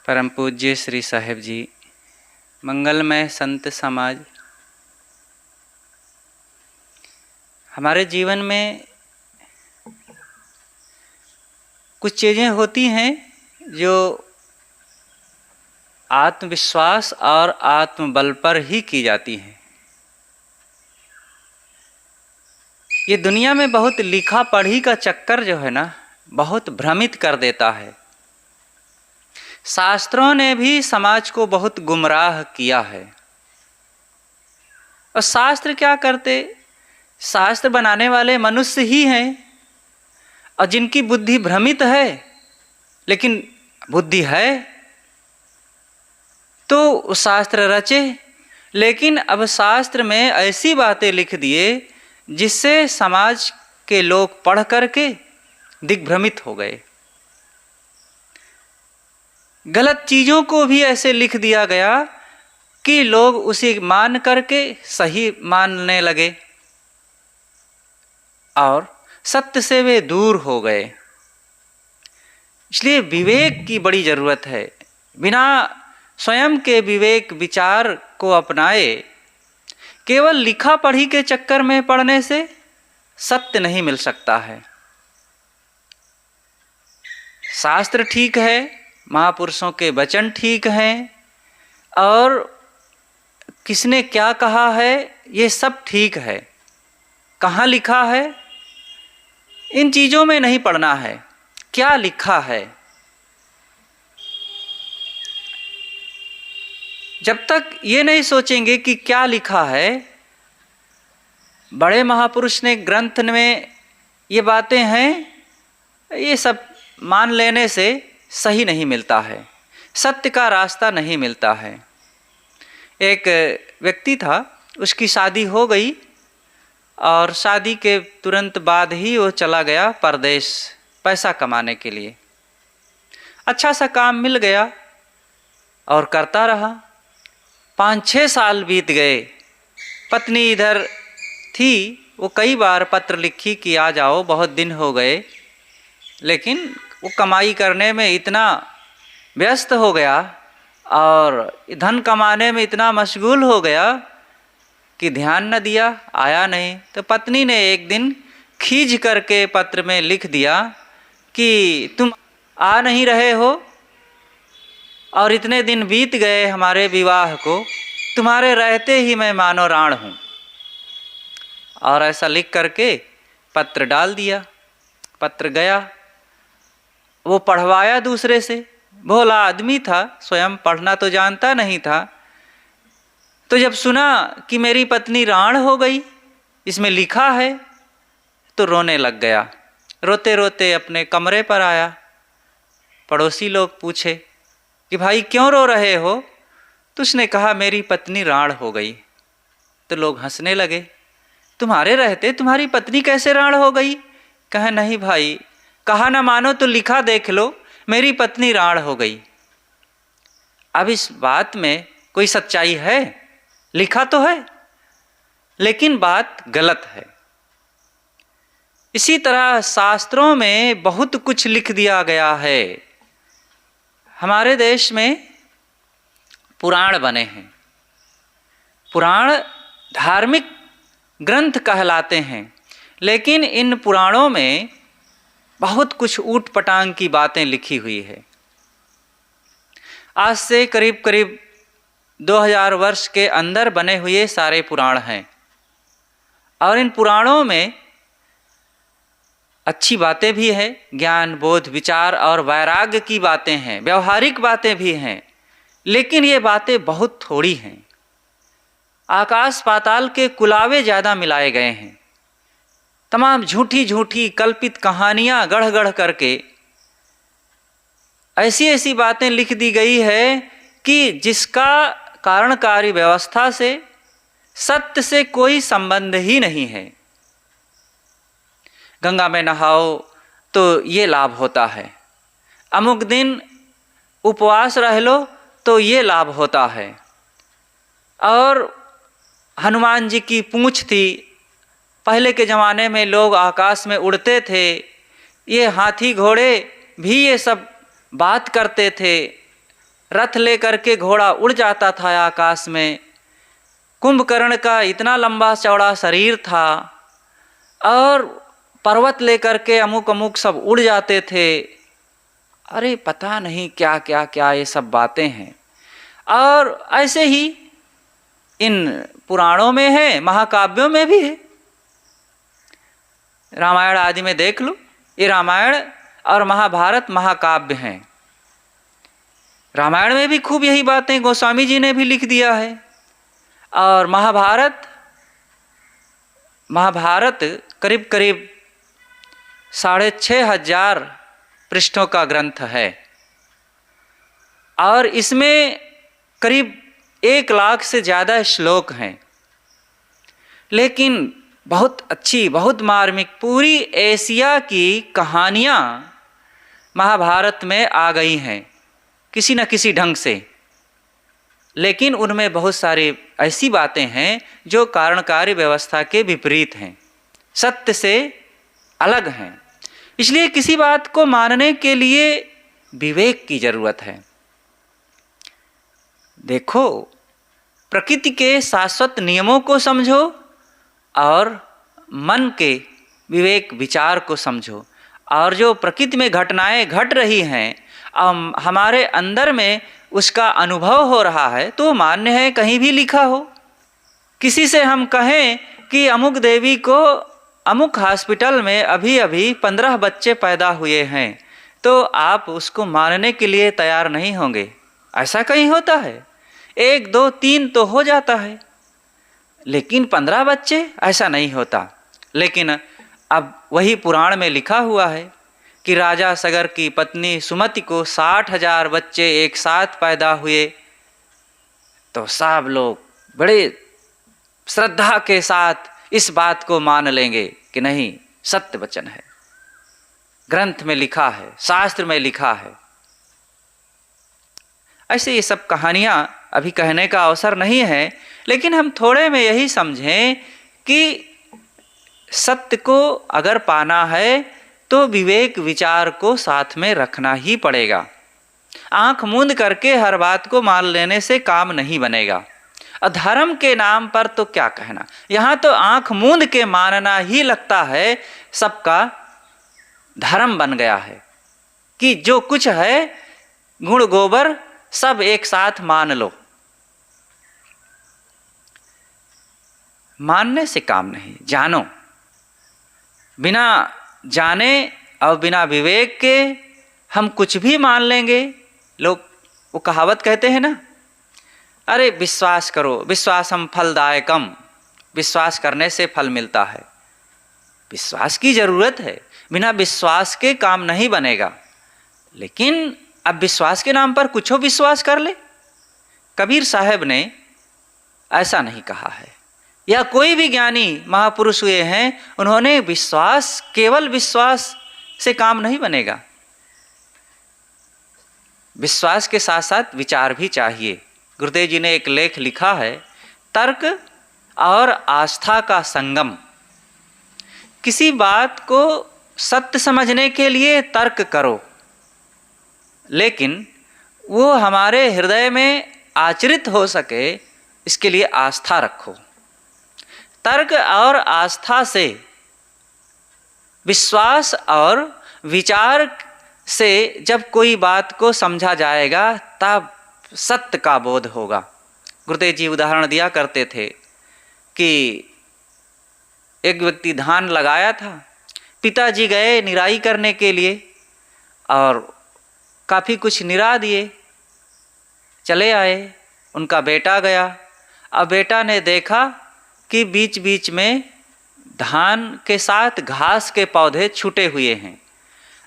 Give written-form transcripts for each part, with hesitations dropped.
परम पूज्य श्री साहिब जी, मंगलमय संत समाज। हमारे जीवन में कुछ चीज़ें होती हैं जो आत्मविश्वास और आत्मबल पर ही की जाती हैं। ये दुनिया में बहुत लिखा पढ़ी का चक्कर जो है ना, बहुत भ्रमित कर देता है। शास्त्रों ने भी समाज को बहुत गुमराह किया है। और शास्त्र क्या करते? शास्त्र बनाने वाले मनुष्य ही हैं, और जिनकी बुद्धि भ्रमित है, लेकिन बुद्धि है तो शास्त्र रचे। लेकिन अब शास्त्र में ऐसी बातें लिख दिए जिससे समाज के लोग पढ़ करके दिग्भ्रमित हो गए। गलत चीज़ों को भी ऐसे लिख दिया गया कि लोग उसे मान करके सही मानने लगे और सत्य से वे दूर हो गए। इसलिए विवेक की बड़ी ज़रूरत है। बिना स्वयं के विवेक विचार को अपनाए केवल लिखा पढ़ी के चक्कर में पढ़ने से सत्य नहीं मिल सकता है। शास्त्र ठीक है, महापुरुषों के वचन ठीक हैं, और किसने क्या कहा है ये सब ठीक है। कहाँ लिखा है, इन चीज़ों में नहीं पढ़ना है, क्या लिखा है। जब तक ये नहीं सोचेंगे कि क्या लिखा है, बड़े महापुरुष ने ग्रंथ में ये बातें हैं, ये सब मान लेने से सही नहीं मिलता है, सत्य का रास्ता नहीं मिलता है। एक व्यक्ति था, उसकी शादी हो गई और शादी के तुरंत बाद ही वो चला गया परदेश पैसा कमाने के लिए। अच्छा सा काम मिल गया और करता रहा। 5-6 साल बीत गए। पत्नी इधर थी, वो कई बार पत्र लिखी कि आ जाओ, बहुत दिन हो गए, लेकिन वो कमाई करने में इतना व्यस्त हो गया और धन कमाने में इतना मशगूल हो गया कि ध्यान न दिया, आया नहीं। तो पत्नी ने एक दिन खींच करके पत्र में लिख दिया कि तुम आ नहीं रहे हो और इतने दिन बीत गए हमारे विवाह को, तुम्हारे रहते ही मैं मानो राण हूँ। और ऐसा लिख करके पत्र डाल दिया। पत्र गया, वो पढ़वाया दूसरे से। भोला आदमी था, स्वयं पढ़ना तो जानता नहीं था। तो जब सुना कि मेरी पत्नी राण हो गई, इसमें लिखा है, तो रोने लग गया। रोते रोते अपने कमरे पर आया। पड़ोसी लोग पूछे कि भाई क्यों रो रहे हो? तो उसने कहा मेरी पत्नी राण हो गई। तो लोग हंसने लगे, तुम्हारे रहते तुम्हारी पत्नी कैसे राण हो गई? कहे नहीं भाई, कहा ना मानो तो लिखा देख लो, मेरी पत्नी राण हो गई। अब इस बात में कोई सच्चाई है? लिखा तो है, लेकिन बात गलत है। इसी तरह शास्त्रों में बहुत कुछ लिख दिया गया है। हमारे देश में पुराण बने हैं। पुराण धार्मिक ग्रंथ कहलाते हैं, लेकिन इन पुराणों में बहुत कुछ ऊट पटांग की बातें लिखी हुई है। आज से करीब करीब 2000 वर्ष के अंदर बने हुए सारे पुराण हैं, और इन पुराणों में अच्छी बातें भी हैं, ज्ञान बोध विचार और वैराग्य की बातें हैं, व्यवहारिक बातें भी हैं, लेकिन ये बातें बहुत थोड़ी हैं। आकाश पाताल के कुलावे ज़्यादा मिलाए गए हैं। तमाम झूठी झूठी कल्पित कहानियाँ गढ़ गढ़ करके ऐसी ऐसी बातें लिख दी गई है कि जिसका कारणकारी व्यवस्था से, सत्य से कोई संबंध ही नहीं है। गंगा में नहाओ तो ये लाभ होता है, अमुक दिन उपवास रह लो तो ये लाभ होता है, और हनुमान जी की पूंछ थी, पहले के ज़माने में लोग आकाश में उड़ते थे, ये हाथी घोड़े भी ये सब बात करते थे, रथ लेकर के घोड़ा उड़ जाता था आकाश में। कुंभकर्ण का इतना लंबा चौड़ा शरीर था और पर्वत लेकर के अमुक अमुक सब उड़ जाते थे। अरे पता नहीं क्या क्या क्या ये सब बातें हैं। और ऐसे ही इन पुराणों में है, महाकाव्यों में भी है। रामायण आदि में देख लो, ये रामायण और महाभारत महाकाव्य हैं। रामायण में भी खूब यही बातें गोस्वामी जी ने भी लिख दिया है। और महाभारत करीब करीब 6,500 पृष्ठों का ग्रंथ है और इसमें करीब 1 लाख से ज़्यादा श्लोक हैं। लेकिन बहुत अच्छी, बहुत मार्मिक पूरी एशिया की कहानियाँ महाभारत में आ गई हैं किसी न किसी ढंग से। लेकिन उनमें बहुत सारी ऐसी बातें हैं जो कारणकारी व्यवस्था के विपरीत हैं, सत्य से अलग हैं। इसलिए किसी बात को मानने के लिए विवेक की जरूरत है। देखो, प्रकृति के शाश्वत नियमों को समझो और मन के विवेक विचार को समझो। और जो प्रकृति में घटनाएं घट रही हैं, हमारे अंदर में उसका अनुभव हो रहा है, तो मान्य है कहीं भी लिखा हो। किसी से हम कहें कि अमुक देवी को अमुक हॉस्पिटल में अभी अभी 15 बच्चे पैदा हुए हैं, तो आप उसको मानने के लिए तैयार नहीं होंगे। ऐसा कहीं होता है? 1, 2, 3 तो हो जाता है, लेकिन 15 बच्चे ऐसा नहीं होता। लेकिन अब वही पुराण में लिखा हुआ है कि राजा सगर की पत्नी सुमति को 60,000 बच्चे एक साथ पैदा हुए। तो सब लोग बड़े श्रद्धा के साथ इस बात को मान लेंगे कि नहीं, सत्य वचन है, ग्रंथ में लिखा है, शास्त्र में लिखा है। ऐसे ये सब कहानियाँ अभी कहने का अवसर नहीं है, लेकिन हम थोड़े में यही समझें कि सत्य को अगर पाना है तो विवेक विचार को साथ में रखना ही पड़ेगा। आंख मूंद करके हर बात को मान लेने से काम नहीं बनेगा। अधर्म के नाम पर तो क्या कहना, यहाँ तो आंख मूंद के मानना ही लगता है सबका धर्म बन गया है कि जो कुछ है गुण गोबर सब एक साथ मान लो। मानने से काम नहीं, जानो। बिना जाने और बिना विवेक के हम कुछ भी मान लेंगे। लोग वो कहावत कहते हैं ना, अरे विश्वास करो, विश्वासम फलदायकम, विश्वास करने से फल मिलता है। विश्वास की ज़रूरत है, बिना विश्वास के काम नहीं बनेगा। लेकिन अब विश्वास के नाम पर कुछ हो विश्वास कर ले। कबीर साहब ने ऐसा नहीं कहा है, या कोई भी ज्ञानी महापुरुष हुए हैं, उन्होंने विश्वास, केवल विश्वास से काम नहीं बनेगा। विश्वास के साथ साथ विचार भी चाहिए। गुरुदेव जी ने एक लेख लिखा है, तर्क और आस्था का संगम। किसी बात को सत्य समझने के लिए तर्क करो, लेकिन वो हमारे हृदय में आचरित हो सके इसके लिए आस्था रखो। तर्क और आस्था से, विश्वास और विचार से जब कोई बात को समझा जाएगा तब सत्य का बोध होगा। गुरुदेव जी उदाहरण दिया करते थे कि एक व्यक्ति धान लगाया था, पिताजी गए निराई करने के लिए और काफ़ी कुछ निरा दिए, चले आए। उनका बेटा गया। अब बेटा ने देखा कि बीच बीच में धान के साथ घास के पौधे छूटे हुए हैं।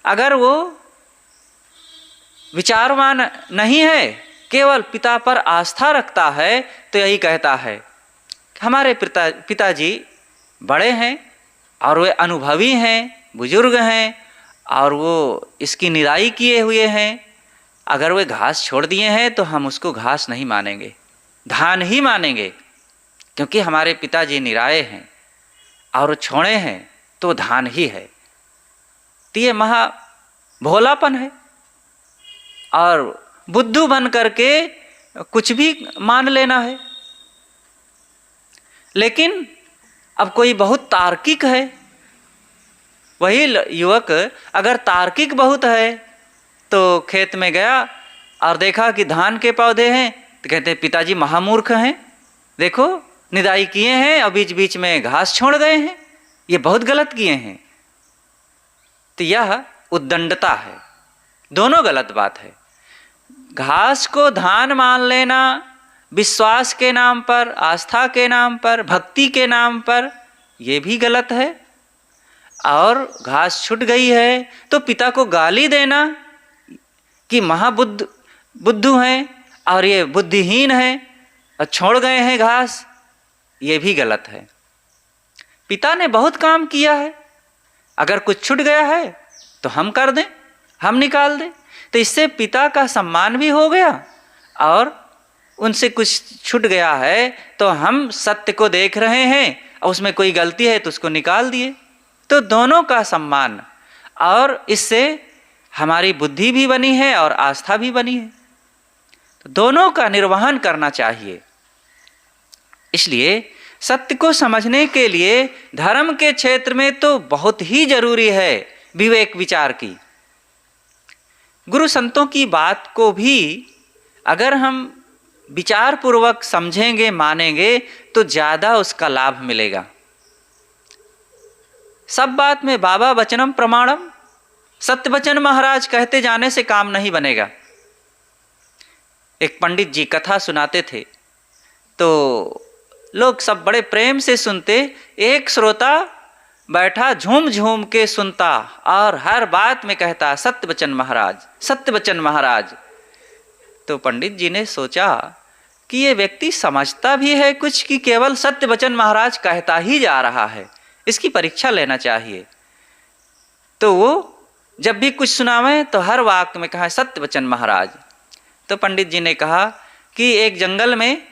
अगर वो विचारवान नहीं है, केवल पिता पर आस्था रखता है, तो यही कहता है हमारे पिताजी बड़े हैं और वे अनुभवी हैं, बुजुर्ग हैं और वो इसकी निराई किए हुए हैं। अगर वे घास छोड़ दिए हैं तो हम उसको घास नहीं मानेंगे, धान ही मानेंगे, क्योंकि हमारे पिताजी निराए हैं और छोड़े हैं तो धान ही है। तो ये महा भोलापन है। और बुद्धू बन करके कुछ भी मान लेना है। लेकिन अब कोई बहुत तार्किक है, वही युवक अगर तार्किक बहुत है तो खेत में गया और देखा कि धान के पौधे हैं, तो कहते हैं पिताजी महामूर्ख हैं, देखो निदाई किए हैं और बीच बीच में घास छोड़ गए हैं, ये बहुत गलत किए हैं। तो यह उद्दंडता है, दोनों गलत बात है। घास को धान मान लेना विश्वास के नाम पर, आस्था के नाम पर, भक्ति के नाम पर, यह भी गलत है। और घास छूट गई है तो पिता को गाली देना कि बुद्धू हैं और ये बुद्धिहीन हैं और छोड़ गए हैं घास, ये भी गलत है। पिता ने बहुत काम किया है, अगर कुछ छूट गया है तो हम कर दें, हम निकाल दें, तो इससे पिता का सम्मान भी हो गया। और उनसे कुछ छूट गया है तो हम सत्य को देख रहे हैं और उसमें कोई गलती है तो उसको निकाल दिए, तो दोनों का सम्मान, और इससे हमारी बुद्धि भी बनी है और आस्था भी बनी है, तो दोनों का निर्वहन करना चाहिए। इसलिए सत्य को समझने के लिए धर्म के क्षेत्र में तो बहुत ही जरूरी है विवेक विचार की। गुरु संतों की बात को भी अगर हम विचार पूर्वक समझेंगे, मानेंगे, तो ज़्यादा उसका लाभ मिलेगा। सब बात में बाबा वचनम प्रमाणम, सत्य वचन महाराज कहते जाने से काम नहीं बनेगा। एक पंडित जी कथा सुनाते थे तो लोग सब बड़े प्रेम से सुनते, एक श्रोता बैठा झूम झूम के सुनता और हर बात में कहता सत्य वचन महाराज, सत्य वचन महाराज। तो पंडित जी ने सोचा कि ये व्यक्ति समझता भी है कुछ कि केवल सत्य वचन महाराज कहता ही जा रहा है, इसकी परीक्षा लेना चाहिए। तो वो जब भी कुछ सुनावे तो हर वाक्य में कहा सत्य वचन महाराज। तो पंडित जी ने कहा कि एक जंगल में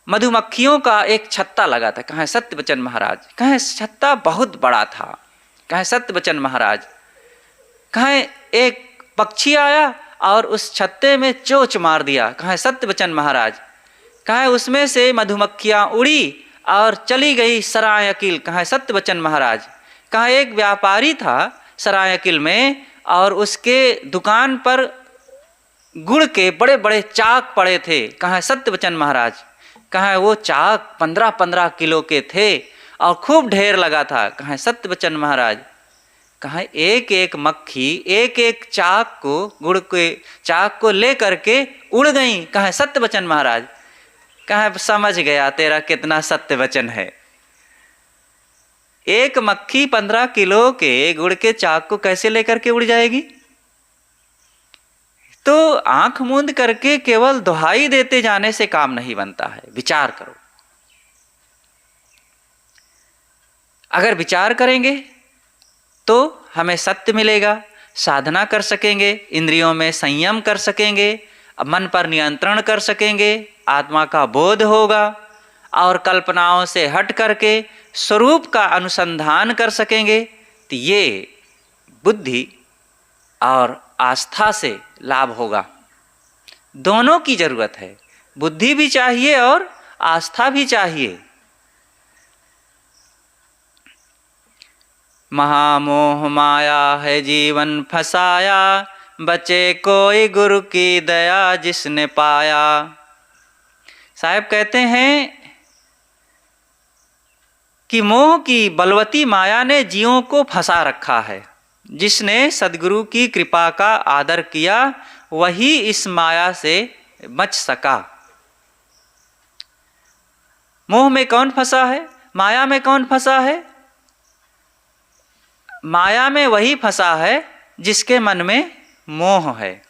मधुमक्खियों का एक छत्ता लगा था, कहा सत्य वचन महाराज। कहा छत्ता बहुत बड़ा था, कहा सत्य वचन महाराज। कहा एक पक्षी आया और उस छत्ते में चोंच मार दिया, कहा सत्य वचन महाराज। कहा उसमें से मधुमक्खियाँ उड़ी और चली गई सरायकील, कहा सत्य वचन महाराज। कहा एक व्यापारी था सरायकील में और उसके दुकान पर गुड़ के बड़े बड़े चाक पड़े थे, कहा सत्य वचन महाराज। कहा वो चाक 15-15 किलो के थे और खूब ढेर लगा था, कहा सत्य वचन महाराज। कहा एक एक मक्खी एक एक चाक को, गुड़ के चाक को ले करके उड़ गई, कहा सत्य वचन महाराज। कहा समझ गया तेरा कितना सत्य वचन है। एक मक्खी 15 किलो के गुड़ के चाक को कैसे लेकर के उड़ जाएगी? तो आंख मूंद करके केवल दुहाई देते जाने से काम नहीं बनता है, विचार करो। अगर विचार करेंगे तो हमें सत्य मिलेगा, साधना कर सकेंगे, इंद्रियों में संयम कर सकेंगे, मन पर नियंत्रण कर सकेंगे, आत्मा का बोध होगा और कल्पनाओं से हट करके स्वरूप का अनुसंधान कर सकेंगे। तो ये बुद्धि और आस्था से लाभ होगा। दोनों की जरूरत है, बुद्धि भी चाहिए और आस्था भी चाहिए। महामोह माया है जीवन फसाया, बचे कोई गुरु की दया जिसने पाया। साहब कहते हैं कि मोह की बलवती माया ने जीवों को फंसा रखा है। जिसने सद्गुरु की कृपा का आदर किया वही इस माया से बच सका। मोह में कौन फंसा है? माया में कौन फंसा है? माया में वही फंसा है जिसके मन में मोह है।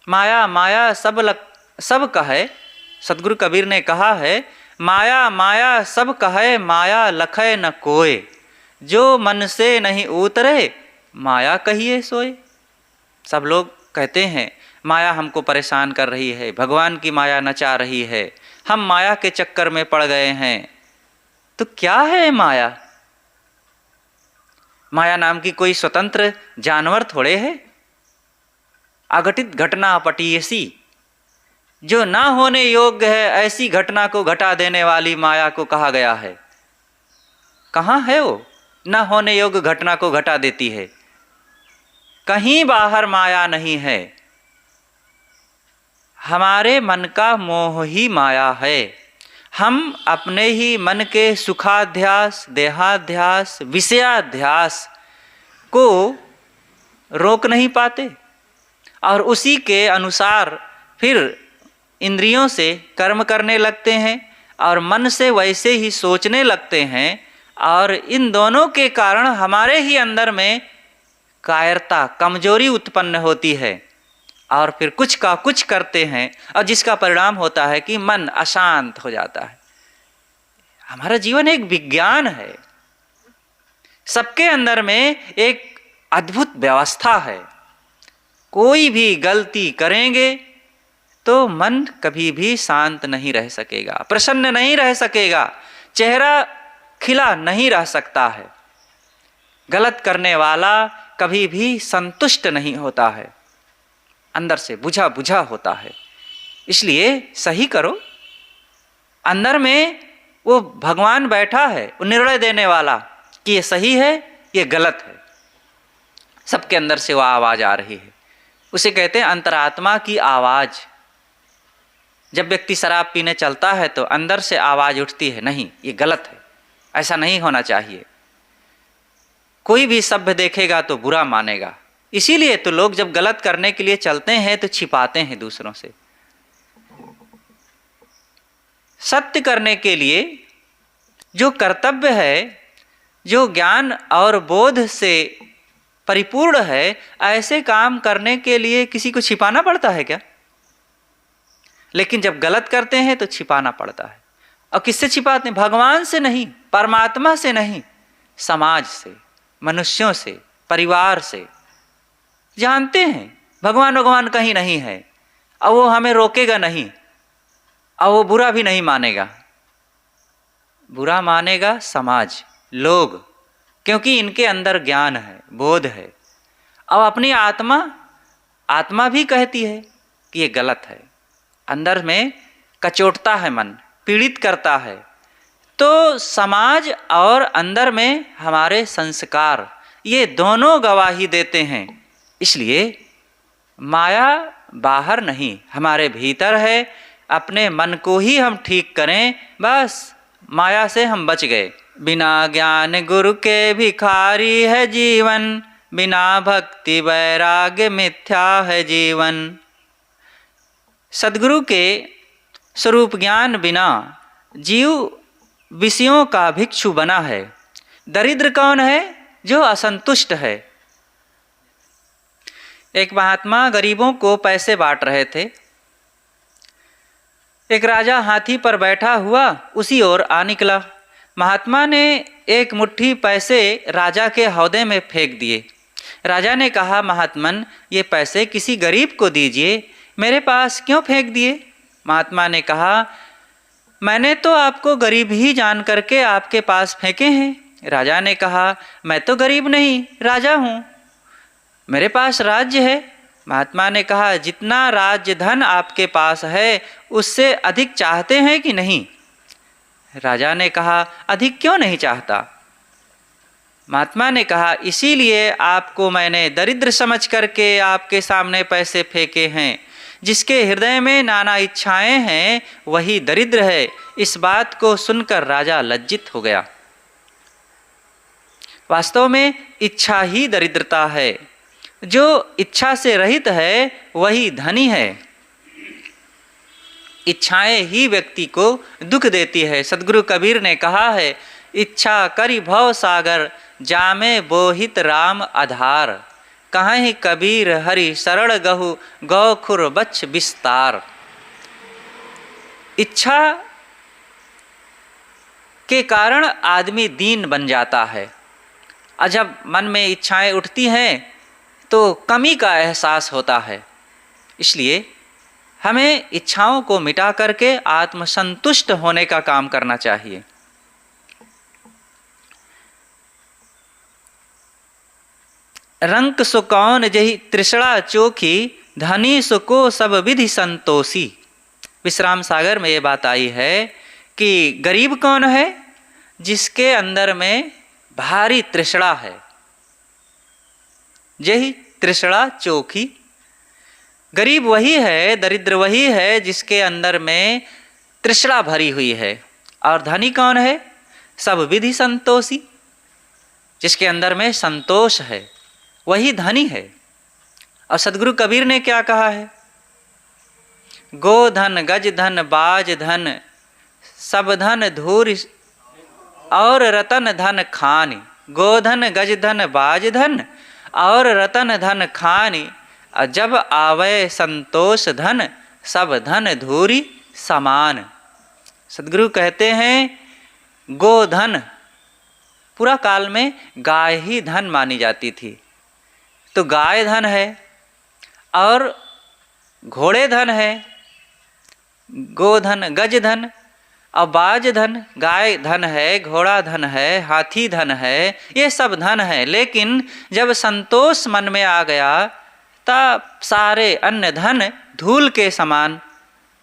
माया माया सब कहे, सद्गुरु कबीर ने कहा है माया माया सब कहे, माया लखे न कोय, जो मन से नहीं उतरे माया कहिए सोए। सब लोग कहते हैं माया हमको परेशान कर रही है, भगवान की माया नचा रही है, हम माया के चक्कर में पड़ गए हैं। तो क्या है माया? माया नाम की कोई स्वतंत्र जानवर थोड़े है। अघटित घटना पटीयसी, जो ना होने योग्य है ऐसी घटना को घटा देने वाली माया को कहा गया है। कहाँ है वो ना होने योग्य घटना को घटा देती है? कहीं बाहर माया नहीं है, हमारे मन का मोह ही माया है। हम अपने ही मन के सुखाध्यास, देहाध्यास, विषयाध्यास को रोक नहीं पाते और उसी के अनुसार फिर इंद्रियों से कर्म करने लगते हैं और मन से वैसे ही सोचने लगते हैं, और इन दोनों के कारण हमारे ही अंदर में कायरता, कमजोरी उत्पन्न होती है और फिर कुछ का कुछ करते हैं, और जिसका परिणाम होता है कि मन अशांत हो जाता है। हमारा जीवन एक विज्ञान है, सबके अंदर में एक अद्भुत व्यवस्था है। कोई भी गलती करेंगे तो मन कभी भी शांत नहीं रह सकेगा, प्रसन्न नहीं रह सकेगा, चेहरा खिला नहीं रह सकता है। गलत करने वाला कभी भी संतुष्ट नहीं होता है, अंदर से बुझा बुझा होता है। इसलिए सही करो। अंदर में वो भगवान बैठा है, वो निर्णय देने वाला कि ये सही है, ये गलत है। सबके अंदर से वो आवाज़ आ रही है, उसे कहते हैं अंतरात्मा की आवाज़। जब व्यक्ति शराब पीने चलता है तो अंदर से आवाज़ उठती है, नहीं ये गलत है, ऐसा नहीं होना चाहिए। कोई भी सभ्य देखेगा तो बुरा मानेगा। इसीलिए तो लोग जब गलत करने के लिए चलते हैं तो छिपाते हैं दूसरों से। सत्य करने के लिए जो कर्तव्य है, जो ज्ञान और बोध से परिपूर्ण है, ऐसे काम करने के लिए किसी को छिपाना पड़ता है क्या? लेकिन जब गलत करते हैं तो छिपाना पड़ता है। और किससे छिपाते हैं? भगवान से नहीं, परमात्मा से नहीं, समाज से, मनुष्यों से, परिवार से। जानते हैं भगवान कहीं नहीं है, और वो हमें रोकेगा नहीं, और वो बुरा भी नहीं मानेगा। बुरा मानेगा समाज, लोग, क्योंकि इनके अंदर ज्ञान है, बोध है। अब अपनी आत्मा भी कहती है कि ये गलत है। अंदर में कचोटता है, मन पीड़ित करता है। तो समाज और अंदर में हमारे संस्कार, ये दोनों गवाही देते हैं। इसलिए माया बाहर नहीं, हमारे भीतर है। अपने मन को ही हम ठीक करें, बस माया से हम बच गए। बिना ज्ञान गुरु के भिखारी है जीवन, बिना भक्ति वैराग्य मिथ्या है जीवन। सद्गुरु के स्वरूप ज्ञान बिना जीव विषयों का भिक्षु बना है। दरिद्र कौन है? जो असंतुष्ट है। एक महात्मा गरीबों को पैसे बांट रहे थे। एक राजा हाथी पर बैठा हुआ उसी ओर आ निकला। महात्मा ने एक मुट्ठी पैसे राजा के हौदे में फेंक दिए। राजा ने कहा, महात्मन ये पैसे किसी गरीब को दीजिए, मेरे पास क्यों फेंक दिए? महात्मा ने कहा, मैंने तो आपको गरीब ही जान करके आपके पास फेंके हैं। राजा ने कहा, मैं तो गरीब नहीं, राजा हूँ, मेरे पास राज्य है। महात्मा ने कहा, जितना राज्य धन आपके पास है उससे अधिक चाहते हैं कि नहीं? राजा ने कहा, अधिक क्यों नहीं चाहता? महात्मा ने कहा, इसीलिए आपको मैंने दरिद्र समझ करके आपके सामने पैसे फेंके हैं। जिसके हृदय में नाना इच्छाएं हैं वही दरिद्र है। इस बात को सुनकर राजा लज्जित हो गया। वास्तव में इच्छा ही दरिद्रता है। जो इच्छा से रहित है वही धनी है। इच्छाएं ही व्यक्ति को दुख देती है। सद्गुरु कबीर ने कहा है, इच्छा करि भव सागर, जामे बोहित राम आधार। कहीं कबीर हरि शरण गहु, गौ खुर बच्छ विस्तार। इच्छा के कारण आदमी दीन बन जाता है। और जब मन में इच्छाएं उठती हैं तो कमी का एहसास होता है। इसलिए हमें इच्छाओं को मिटा करके आत्मसंतुष्ट होने का काम करना चाहिए। रंक सो कौन जही तृष्णा चोखी, धनी सुको सब विधि संतोषी। विश्राम सागर में ये बात आई है कि गरीब कौन है? जिसके अंदर में भारी तृष्णा है, यही तृष्णा चोखी। गरीब वही है, दरिद्र वही है जिसके अंदर में तृष्णा भरी हुई है। और धनी कौन है? सब विधि संतोषी, जिसके अंदर में संतोष है, वही धनी है। और सदगुरु कबीर ने क्या कहा है? गोधन गज धन बाज धन सब धन धूर और रतन धन खानी। गोधन गज धन बाज धन और रतन धन खानी, जब आवे संतोष धन सब धन धूरी समान। सदगुरु कहते हैं गोधन, पूरा काल में गाय ही धन मानी जाती थी, तो गाय धन है और घोड़े धन है, गोधन गज धन और बाज धन। गाय धन है, घोड़ा धन है, हाथी धन है, ये सब धन है। लेकिन जब संतोष मन में आ गया तब सारे अन्य धन धूल के समान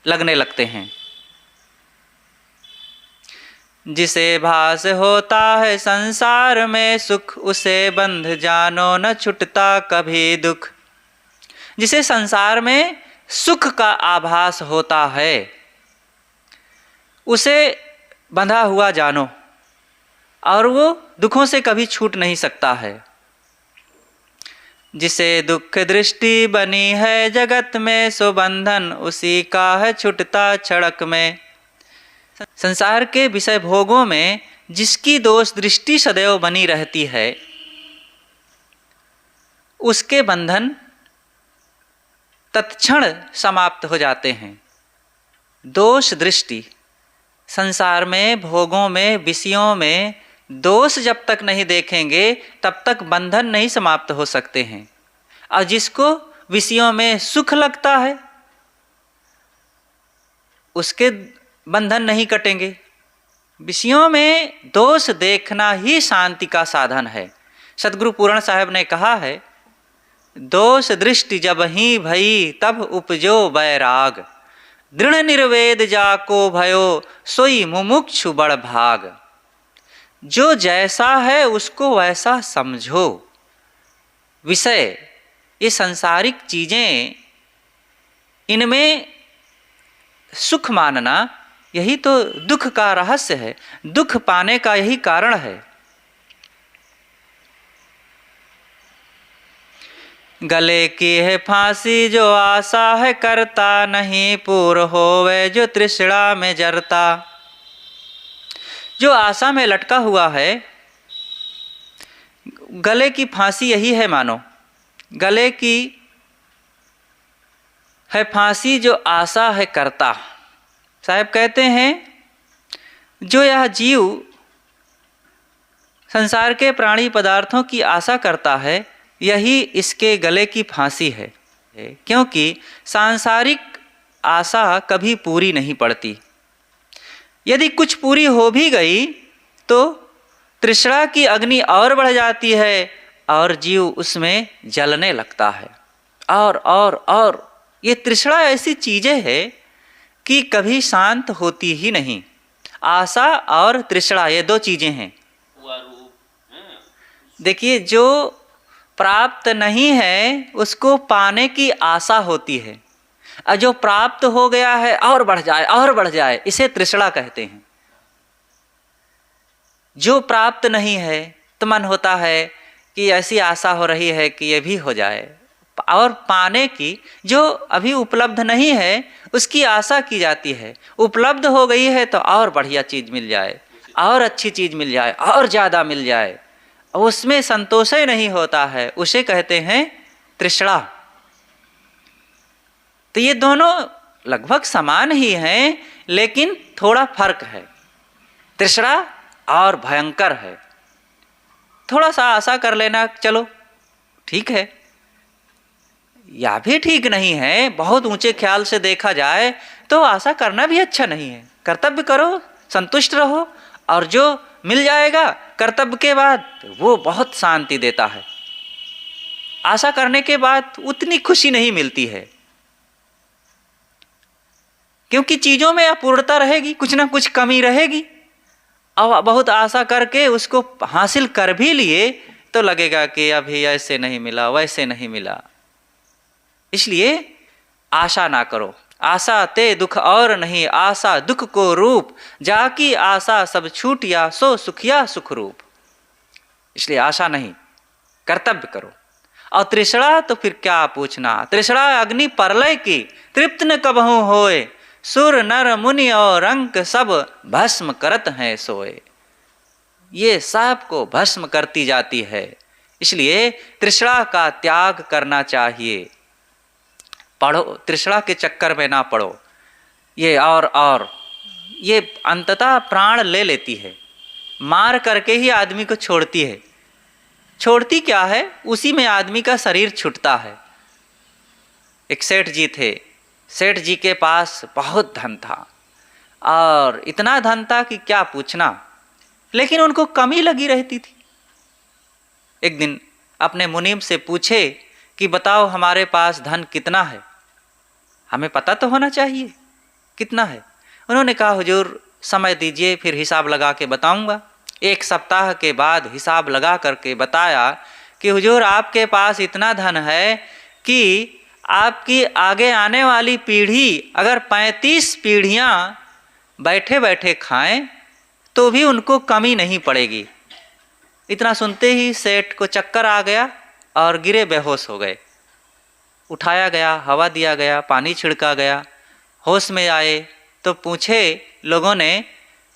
लगने लगते हैं। जिसे भास होता है संसार में सुख, उसे बंध जानो न छुटता कभी दुख। जिसे संसार में सुख का आभास होता है उसे बंधा हुआ जानो, और वो दुखों से कभी छूट नहीं सकता है। जिसे दुख दृष्टि बनी है जगत में, सो बंधन उसी का है छुटता क्षणक में। संसार के विषय भोगों में जिसकी दोष दृष्टि सदैव बनी रहती है, उसके बंधन तत्क्षण समाप्त हो जाते हैं। दोष दृष्टि, संसार में भोगों में विषयों में दोष जब तक नहीं देखेंगे तब तक बंधन नहीं समाप्त हो सकते हैं। और जिसको विषयों में सुख लगता है उसके बंधन नहीं कटेंगे। विषयों में दोष देखना ही शांति का साधन है। सदगुरु पूर्ण साहब ने कहा है, दोष दृष्टि जब ही भई तब उपजो बैराग, दृढ़ निर्वेद जाको भयो सोई मुमुक्षु बड़ भाग। जो जैसा है उसको वैसा समझो। विषय, ये सांसारिक चीज़ें, इनमें सुख मानना यही तो दुख का रहस्य है, दुख पाने का यही कारण है। गले की है फांसी जो आशा है करता, नहीं पूर होवे जो तृष्णा में जरता। जो आशा में लटका हुआ है, गले की फांसी यही है मानो। गले की है फांसी जो आशा है करता। साहब कहते हैं जो यह जीव संसार के प्राणी पदार्थों की आशा करता है, यही इसके गले की फांसी है। क्योंकि सांसारिक आशा कभी पूरी नहीं पड़ती। यदि कुछ पूरी हो भी गई तो तृष्णा की अग्नि और बढ़ जाती है और जीव उसमें जलने लगता है। और ये तृष्णा ऐसी चीज़ें है कि कभी शांत होती ही नहीं। आशा और तृष्णा ये दो चीज़ें हैं। देखिए, जो प्राप्त नहीं है उसको पाने की आशा होती है, और जो प्राप्त हो गया है और बढ़ जाए और बढ़ जाए, इसे तृष्णा कहते हैं। जो प्राप्त नहीं है तो मन होता है कि ऐसी आशा हो रही है कि ये भी हो जाए, और पाने की जो अभी उपलब्ध नहीं है उसकी आशा की जाती है। उपलब्ध हो गई है तो और बढ़िया चीज़ मिल जाए, और अच्छी चीज़ मिल जाए, और ज़्यादा मिल जाए, उसमें संतोष ही नहीं होता है, उसे कहते हैं तृष्णा। तो ये दोनों लगभग समान ही हैं, लेकिन थोड़ा फर्क है। तृष्णा और भयंकर है। थोड़ा सा आशा कर लेना चलो ठीक है, या भी ठीक नहीं है। बहुत ऊंचे ख्याल से देखा जाए तो आशा करना भी अच्छा नहीं है। कर्तव्य करो, संतुष्ट रहो, और जो मिल जाएगा कर्तव्य के बाद वो बहुत शांति देता है। आशा करने के बाद उतनी खुशी नहीं मिलती है, क्योंकि चीज़ों में अपूर्णता रहेगी, कुछ ना कुछ कमी रहेगी। अब बहुत आशा करके उसको हासिल कर भी लिए तो लगेगा कि अभी ऐसे नहीं मिला, वैसे नहीं मिला। इसलिए आशा ना करो। आशा ते दुख और नहीं, आशा दुख को रूप, जाकी आशा सब छूटिया, सो सुखिया सुख रूप। इसलिए आशा नहीं, कर्तव्य करो। और तृष्णा तो फिर क्या पूछना, तृष्णा अग्नि परलय की, तृप्त न कबहू होए, सुर नर मुनि और अंक सब भस्म करत हैं सोए। ये सब को भस्म करती जाती है, इसलिए तृष्णा का त्याग करना चाहिए। पढ़ो, तृष्णा के चक्कर में ना पड़ो। ये और ये अंततः प्राण ले लेती है, मार करके ही आदमी को छोड़ती है। छोड़ती क्या है, उसी में आदमी का शरीर छूटता है। एक सेठ जी थे, सेठ जी के पास बहुत धन था और इतना धन था कि क्या पूछना, लेकिन उनको कमी लगी रहती थी। एक दिन अपने मुनीम से पूछे कि बताओ हमारे पास धन कितना है, हमें पता तो होना चाहिए कितना है। उन्होंने कहा हुजूर समय दीजिए, फिर हिसाब लगा के बताऊंगा। एक सप्ताह के बाद हिसाब लगा करके बताया कि हुजूर आपके पास इतना धन है कि आपकी आगे आने वाली पीढ़ी अगर 35 पीढ़ियाँ बैठे बैठे खाएं तो भी उनको कमी नहीं पड़ेगी। इतना सुनते ही सेठ को चक्कर आ गया और गिरे, बेहोश हो गए। उठाया गया, हवा दिया गया, पानी छिड़का गया, होश में आए तो पूछे, लोगों ने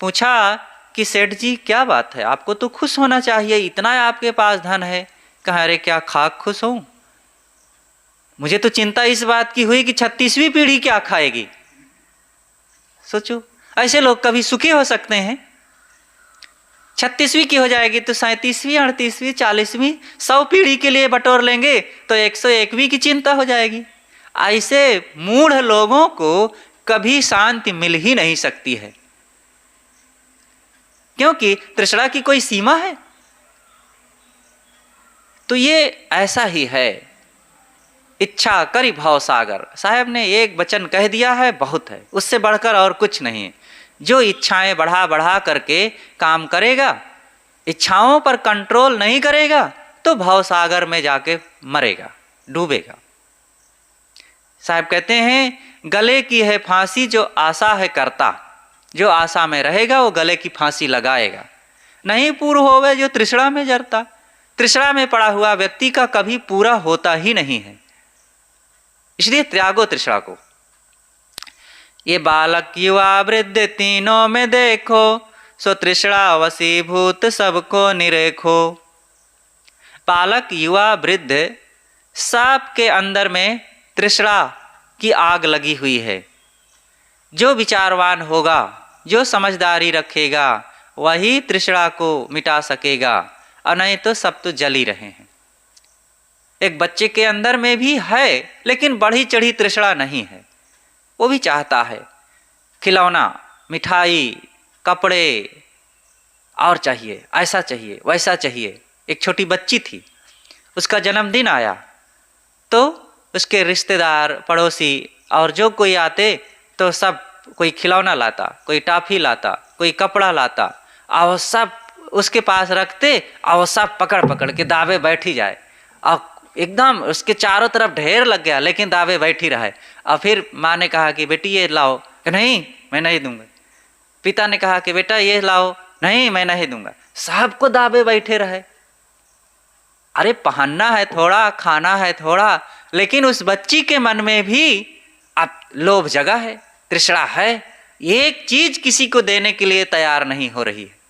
पूछा कि सेठ जी क्या बात है, आपको तो खुश होना चाहिए, इतना आपके पास धन है। कहा अरे क्या खाक खुश हूँ, मुझे तो चिंता इस बात की हुई कि 36वीं पीढ़ी क्या खाएगी। सोचो, ऐसे लोग कभी सुखी हो सकते हैं? 36वीं की हो जाएगी तो 37वीं, 38वीं, 40वीं, 100 पीढ़ी के लिए बटोर लेंगे तो 101वीं की चिंता हो जाएगी। ऐसे मूढ़ लोगों को कभी शांति मिल ही नहीं सकती है, क्योंकि तृष्णा की कोई सीमा है। तो ये ऐसा ही है, इच्छा करी भव सागर। साहब ने एक वचन कह दिया है, बहुत है, उससे बढ़कर और कुछ नहीं है। जो इच्छाएं बढ़ा बढ़ा करके काम करेगा, इच्छाओं पर कंट्रोल नहीं करेगा तो भव सागर में जाके मरेगा, डूबेगा। साहब कहते हैं गले की है फांसी जो आशा है करता, जो आशा में रहेगा वो गले की फांसी लगाएगा। नहीं पूर्ण होवे जो तृष्णा में जरता। तृष्णा में पड़ा हुआ व्यक्ति का कभी पूरा होता ही नहीं है, इसलिए त्यागो तृष्णा को। ये बालक युवा वृद्ध तीनों में देखो, सो तृष्णा वशीभूत सबको निरेखो। बालक युवा वृद्ध सबके अंदर में तृष्णा की आग लगी हुई है। जो विचारवान होगा, जो समझदारी रखेगा, वही तृष्णा को मिटा सकेगा, और नहीं तो सब तो जल ही रहे हैं। एक बच्चे के अंदर में भी है, लेकिन बढ़ी चढ़ी तृष्णा नहीं है। वो भी चाहता है खिलौना, मिठाई, कपड़े, और चाहिए, ऐसा चाहिए, वैसा चाहिए। एक छोटी बच्ची थी, उसका जन्मदिन आया तो उसके रिश्तेदार, पड़ोसी और जो कोई आते तो सब कोई खिलौना लाता, कोई टॉफी लाता, कोई कपड़ा लाता, और सब उसके पास रखते और सब पकड़ पकड़ के दावे बैठी जाए। और एकदम उसके चारों तरफ ढेर लग गया, लेकिन दावे बैठी रहे। और फिर माँ ने कहा कि बेटी ये लाओ, कि नहीं मैं नहीं दूंगा। पिता ने कहा कि बेटा ये लाओ, नहीं मैं नहीं दूंगा। सबको दावे बैठे रहे। अरे पहनना है थोड़ा, खाना है थोड़ा, लेकिन उस बच्ची के मन में भी अब लोभ जगा है, तृष्णा है। एक चीज किसी को देने के लिए तैयार नहीं हो रही है।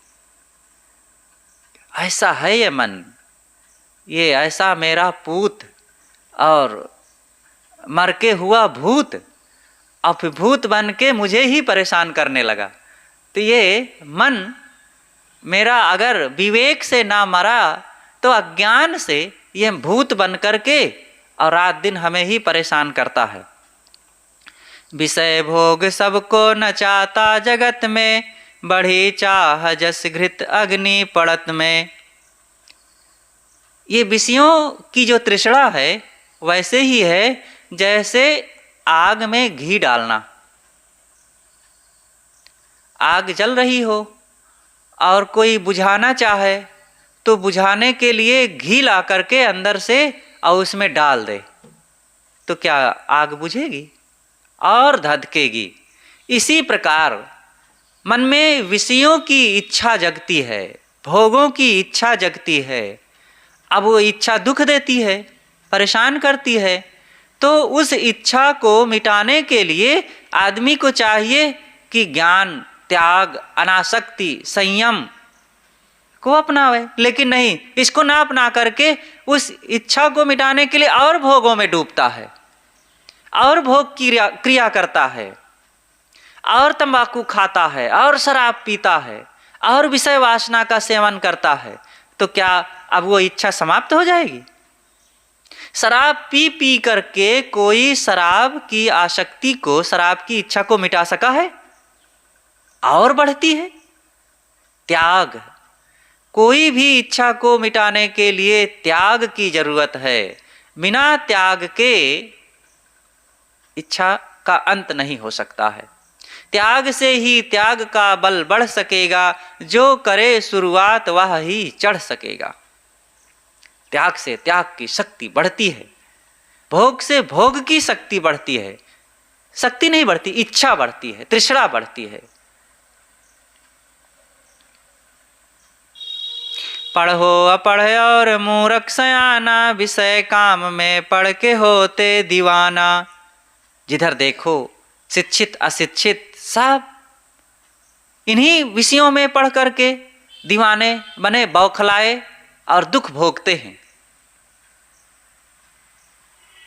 ऐसा है ये मन, ये ऐसा मेरा पूत और मर के हुआ भूत, अब भूत बन के मुझे ही परेशान करने लगा। तो ये मन मेरा अगर विवेक से ना मरा तो अज्ञान से ये भूत बन करके और रात दिन हमें ही परेशान करता है। विषय भोग सबको नचाता जगत में, बढ़ी चाह जस घृत अग्नि पड़त में। ये विषयों की जो तृष्णा है वैसे ही है जैसे आग में घी डालना। आग जल रही हो और कोई बुझाना चाहे तो बुझाने के लिए घी ला करके अंदर से और उसमें डाल दे तो क्या आग बुझेगी और धधकेगी। इसी प्रकार मन में विषयों की इच्छा जगती है, भोगों की इच्छा जगती है। अब वो इच्छा दुख देती है, परेशान करती है, तो उस इच्छा को मिटाने के लिए आदमी को चाहिए कि ज्ञान, त्याग, अनासक्ति, संयम को अपनावे। लेकिन नहीं, इसको ना अपना करके उस इच्छा को मिटाने के लिए और भोगों में डूबता है, और भोग की क्रिया करता है, और तंबाकू खाता है, और शराब पीता है, और विषय वासना का सेवन करता है। तो क्या अब वो इच्छा समाप्त हो जाएगी? शराब पी पी करके कोई शराब की आसक्ति को, शराब की इच्छा को मिटा सका है? और बढ़ती है। त्याग, कोई भी इच्छा को मिटाने के लिए त्याग की जरूरत है। बिना त्याग के इच्छा का अंत नहीं हो सकता है। त्याग से ही त्याग का बल बढ़ सकेगा, जो करे शुरुआत वह ही चढ़ सकेगा। त्याग से त्याग की शक्ति बढ़ती है, भोग से भोग की शक्ति बढ़ती है। शक्ति नहीं बढ़ती, इच्छा बढ़ती है, तृष्णा बढ़ती है। पढ़ो अपढ़ और मूर्ख सयाना, विषय काम में पढ़ के होते दीवाना। जिधर देखो शिक्षित अशिक्षित सब इन्हीं विषयों में पढ़ करके दीवाने बने, बौखलाए और दुख भोगते हैं।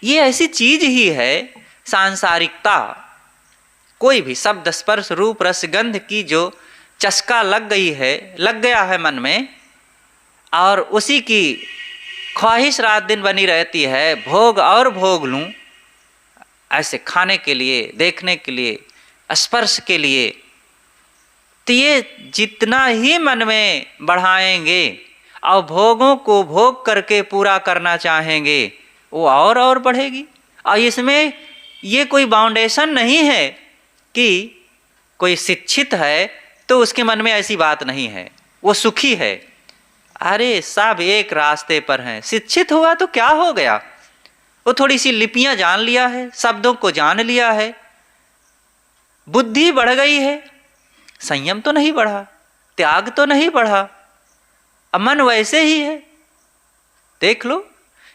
ये ऐसी चीज ही है सांसारिकता। कोई भी शब्द, स्पर्श, रूप, रस, गंध की जो चस्का लग गई है, लग गया है मन में, और उसी की ख्वाहिश रात दिन बनी रहती है, भोग और भोग लूं, ऐसे खाने के लिए, देखने के लिए, स्पर्श के लिए। तो ये जितना ही मन में बढ़ाएंगे और भोगों को भोग करके पूरा करना चाहेंगे, वो और बढ़ेगी। और इसमें ये कोई बाउंडेशन नहीं है कि कोई शिक्षित है तो उसके मन में ऐसी बात नहीं है, वो सुखी है। अरे सब एक रास्ते पर हैं। शिक्षित हुआ तो क्या हो गया, वो थोड़ी सी लिपियां जान लिया है, शब्दों को जान लिया है, बुद्धि बढ़ गई है, संयम तो नहीं बढ़ा, त्याग तो नहीं बढ़ा, मन वैसे ही है। देख लो।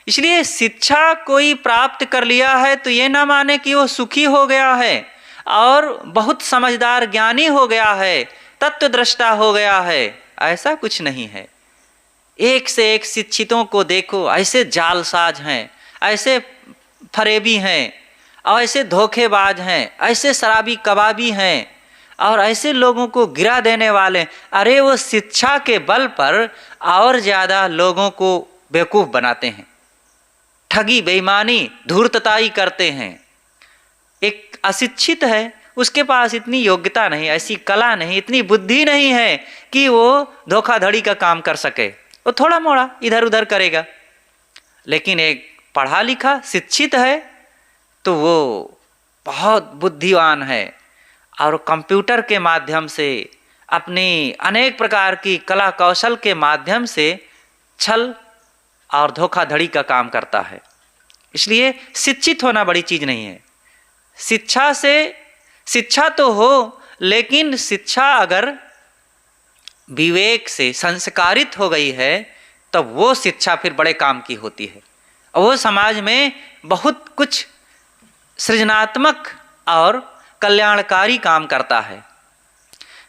इसलिए शिक्षा कोई प्राप्त कर लिया है तो ये ना माने कि वो सुखी हो गया है और बहुत समझदार ज्ञानी हो गया है, तत्वदृष्टा हो गया है। ऐसा कुछ नहीं है। एक से एक शिक्षितों को देखो, ऐसे जालसाज हैं, ऐसे फरेबी हैं, और ऐसे धोखेबाज हैं, ऐसे शराबी कबाबी हैं, और ऐसे लोगों को गिरा देने वाले। अरे वो शिक्षा के बल पर और ज़्यादा लोगों को बेवकूफ़ बनाते हैं, ठगी, बेईमानी, धूर्तताई करते हैं। एक अशिक्षित है, उसके पास इतनी योग्यता नहीं, ऐसी कला नहीं, इतनी बुद्धि नहीं है कि वो धोखाधड़ी का काम कर सके। वो थोड़ा मोड़ा इधर उधर करेगा। लेकिन एक पढ़ा लिखा शिक्षित है तो वो बहुत बुद्धिमान है, और कंप्यूटर के माध्यम से, अपनी अनेक प्रकार की कला कौशल के माध्यम से छल और धोखाधड़ी का काम करता है। इसलिए शिक्षित होना बड़ी चीज़ नहीं है। शिक्षा से, शिक्षा तो हो, लेकिन शिक्षा अगर विवेक से संस्कारित हो गई है तब वो शिक्षा फिर बड़े काम की होती है, और वो समाज में बहुत कुछ सृजनात्मक और कल्याणकारी काम करता है।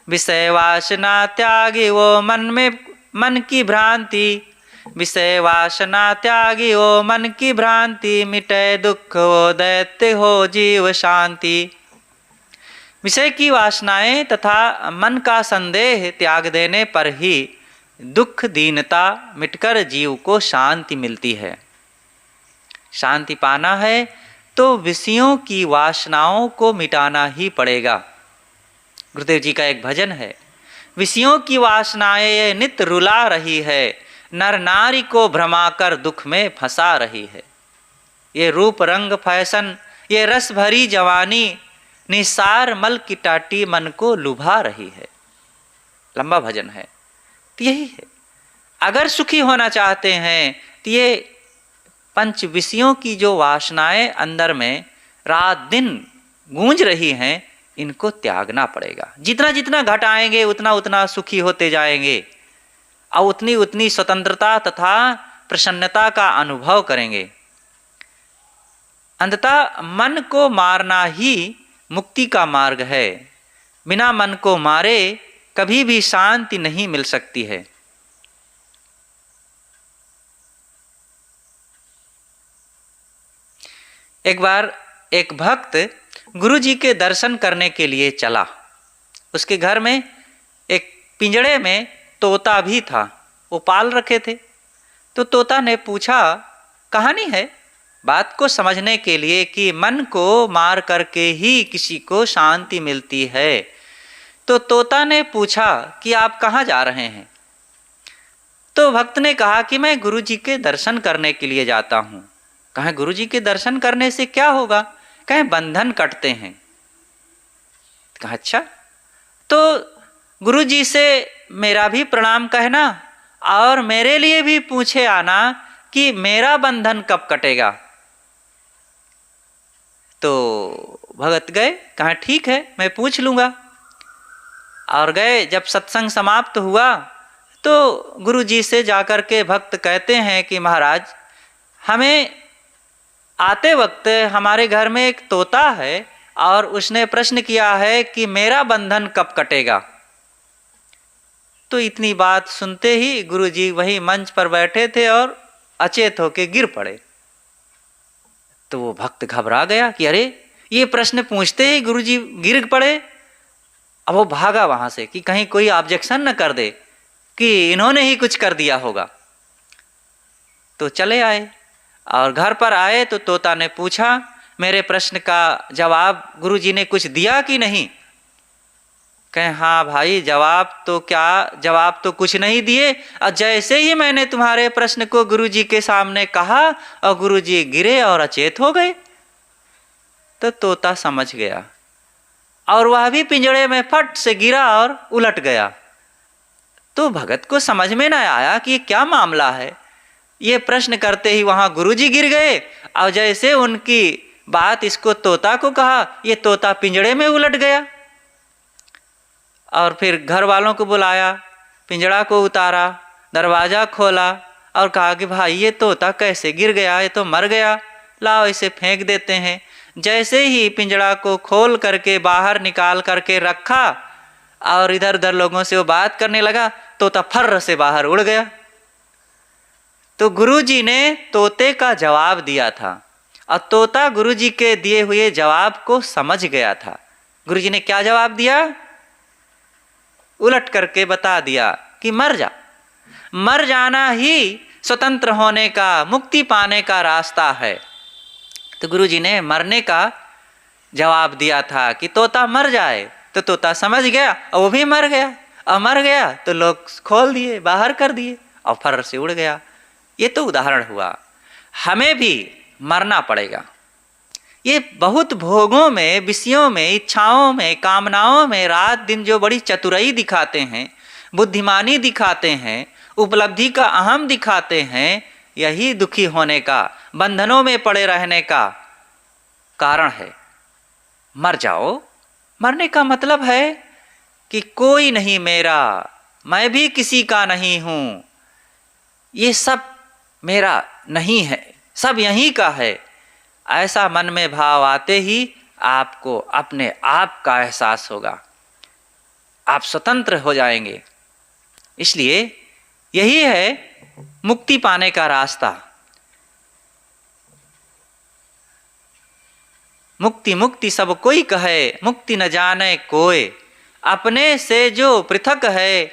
विषय वासना त्यागी वो मन की भ्रांति, विषय वासना त्यागी वो मन की भ्रांति, मिटे दुख वो दैत्य हो जीव शांति। विषय की वासनाएं तथा मन का संदेह त्याग देने पर ही दुख दीनता मिटकर जीव को शांति मिलती है। शांति पाना है तो विषयों की वासनाओं को मिटाना ही पड़ेगा। गुरुदेव जी का एक भजन है, विषयों की वासनाएं नित रुला रही है, नर नारी को भ्रमाकर दुख में फंसा रही है। ये रूप रंग फैशन, ये रस भरी जवानी, निसार मल की टाटी मन को लुभा रही है। लंबा भजन है। तो यही है, अगर सुखी होना चाहते हैं तो ये पंच विषयों की जो वासनाएं अंदर में रात दिन गूंज रही हैं, इनको त्यागना पड़ेगा। जितना जितना घटाएंगे उतना उतना सुखी होते जाएंगे और उतनी उतनी स्वतंत्रता तथा प्रसन्नता का अनुभव करेंगे। अंततः मन को मारना ही मुक्ति का मार्ग है। बिना मन को मारे कभी भी शांति नहीं मिल सकती है। एक बार एक भक्त गुरु जी के दर्शन करने के लिए चला। उसके घर में एक पिंजड़े में तोता भी था, वो पाल रखे थे। तो तोता ने पूछा, कहानी है बात को समझने के लिए कि मन को मार करके ही किसी को शांति मिलती है। तो तोता ने पूछा कि आप कहाँ जा रहे हैं? तो भक्त ने कहा कि मैं गुरु जी के दर्शन करने के लिए जाता हूँ। कहें गुरु जी के दर्शन करने से क्या होगा? कहें बंधन कटते हैं। कहा अच्छा, तो गुरु जी से मेरा भी प्रणाम कहना और मेरे लिए भी पूछे आना कि मेरा बंधन कब कटेगा। तो भगत गए, कहा ठीक है मैं पूछ लूँगा। और गए। जब सत्संग समाप्त हुआ तो गुरु जी से जाकर के भक्त कहते हैं कि महाराज, हमें आते वक्त हमारे घर में एक तोता है और उसने प्रश्न किया है कि मेरा बंधन कब कटेगा। तो इतनी बात सुनते ही गुरु जी वहीं मंच पर बैठे थे और अचेत होके गिर पड़े। तो वो भक्त घबरा गया कि अरे ये प्रश्न पूछते ही गुरु जी गिर पड़े। अब वो भागा वहां से कि कहीं कोई ऑब्जेक्शन न कर दे कि इन्होंने ही कुछ कर दिया होगा। तो चले आए और घर पर आए तो तोता ने पूछा, मेरे प्रश्न का जवाब गुरु जी ने कुछ दिया कि नहीं? कहें हाँ भाई, जवाब तो कुछ नहीं दिए। और जैसे ही मैंने तुम्हारे प्रश्न को गुरु जी के सामने कहा और गुरु जी गिरे और अचेत हो गए। तो तोता समझ गया और वह भी पिंजड़े में फट से गिरा और उलट गया। तो भगत को समझ में न आया कि ये क्या मामला है। ये प्रश्न करते ही वहां गुरुजी गिर गए और जैसे उनकी बात इसको तोता को कहा, ये तोता पिंजड़े में उलट गया। और फिर घर वालों को बुलाया, पिंजड़ा को उतारा, दरवाज़ा खोला और कहा कि भाई ये तोता कैसे गिर गया, ये तो मर गया, लाओ इसे फेंक देते हैं। जैसे ही पिंजड़ा को खोल करके बाहर निकाल करके रखा और इधर उधर लोगों से वो बात करने लगा, तोता फर्र से बाहर उड़ गया। तो गुरुजी ने तोते का जवाब दिया था और तोता गुरुजी के दिए हुए जवाब को समझ गया था। गुरुजी ने क्या जवाब दिया? उलट करके बता दिया कि मर जा। मर जाना ही स्वतंत्र होने का, मुक्ति पाने का रास्ता है। तो गुरुजी ने मरने का जवाब दिया था कि तोता मर जाए। तो तोता समझ गया और वो भी मर गया। और मर गया तो लोग खोल दिए, बाहर कर दिए और फर्र से उड़ गया। ये तो उदाहरण हुआ। हमें भी मरना पड़ेगा। ये बहुत भोगों में, विषयों में, इच्छाओं में, कामनाओं में रात दिन जो बड़ी चतुराई दिखाते हैं, बुद्धिमानी दिखाते हैं, उपलब्धि का अहम दिखाते हैं, यही दुखी होने का, बंधनों में पड़े रहने का कारण है। मर जाओ। मरने का मतलब है कि कोई नहीं मेरा, मैं भी किसी का नहीं हूँ, ये सब मेरा नहीं है, सब यहीं का है। ऐसा मन में भाव आते ही आपको अपने आप का एहसास होगा, आप स्वतंत्र हो जाएंगे। इसलिए यही है मुक्ति पाने का रास्ता। मुक्ति मुक्ति सब कोई कहे, मुक्ति न जाने कोय, अपने से जो पृथक है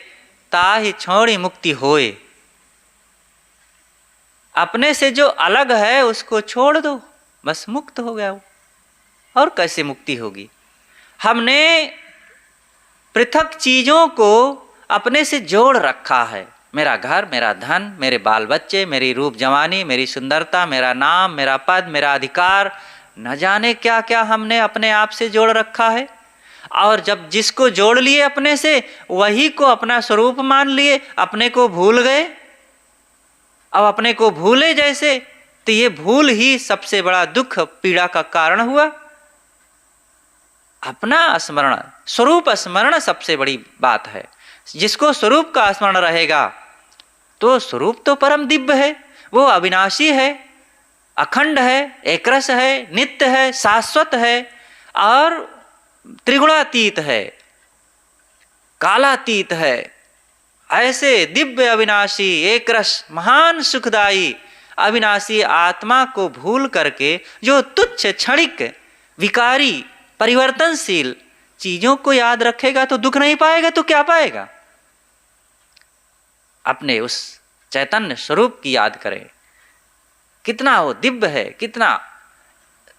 ताहि छोड़ी मुक्ति होए। अपने से जो अलग है उसको छोड़ दो, बस मुक्त हो गया वो। और कैसे मुक्ति होगी? हमने पृथक चीजों को अपने से जोड़ रखा है। मेरा घर, मेरा धन, मेरे बाल बच्चे, मेरी रूप जवानी, मेरी सुंदरता, मेरा नाम, मेरा पद, मेरा अधिकार, न जाने क्या क्या हमने अपने आप से जोड़ रखा है। और जब जिसको जोड़ लिए अपने से, वही को अपना स्वरूप मान लिए, अपने को भूल गए। अब अपने को भूले जैसे, तो ये भूल ही सबसे बड़ा दुख पीड़ा का कारण हुआ। अपना स्मरण, स्वरूप स्मरण सबसे बड़ी बात है। जिसको स्वरूप का स्मरण रहेगा, तो स्वरूप तो परम दिव्य है, वो अविनाशी है, अखंड है, एकरस है, नित्य है, शाश्वत है और त्रिगुणातीत है, कालातीत है। ऐसे दिव्य अविनाशी एकरस महान सुखदायी अविनाशी आत्मा को भूल करके जो तुच्छ क्षणिक विकारी परिवर्तनशील चीजों को याद रखेगा तो दुख नहीं पाएगा, तो क्या पाएगा? अपने उस चैतन्य स्वरूप की याद करें, कितना वो दिव्य है, कितना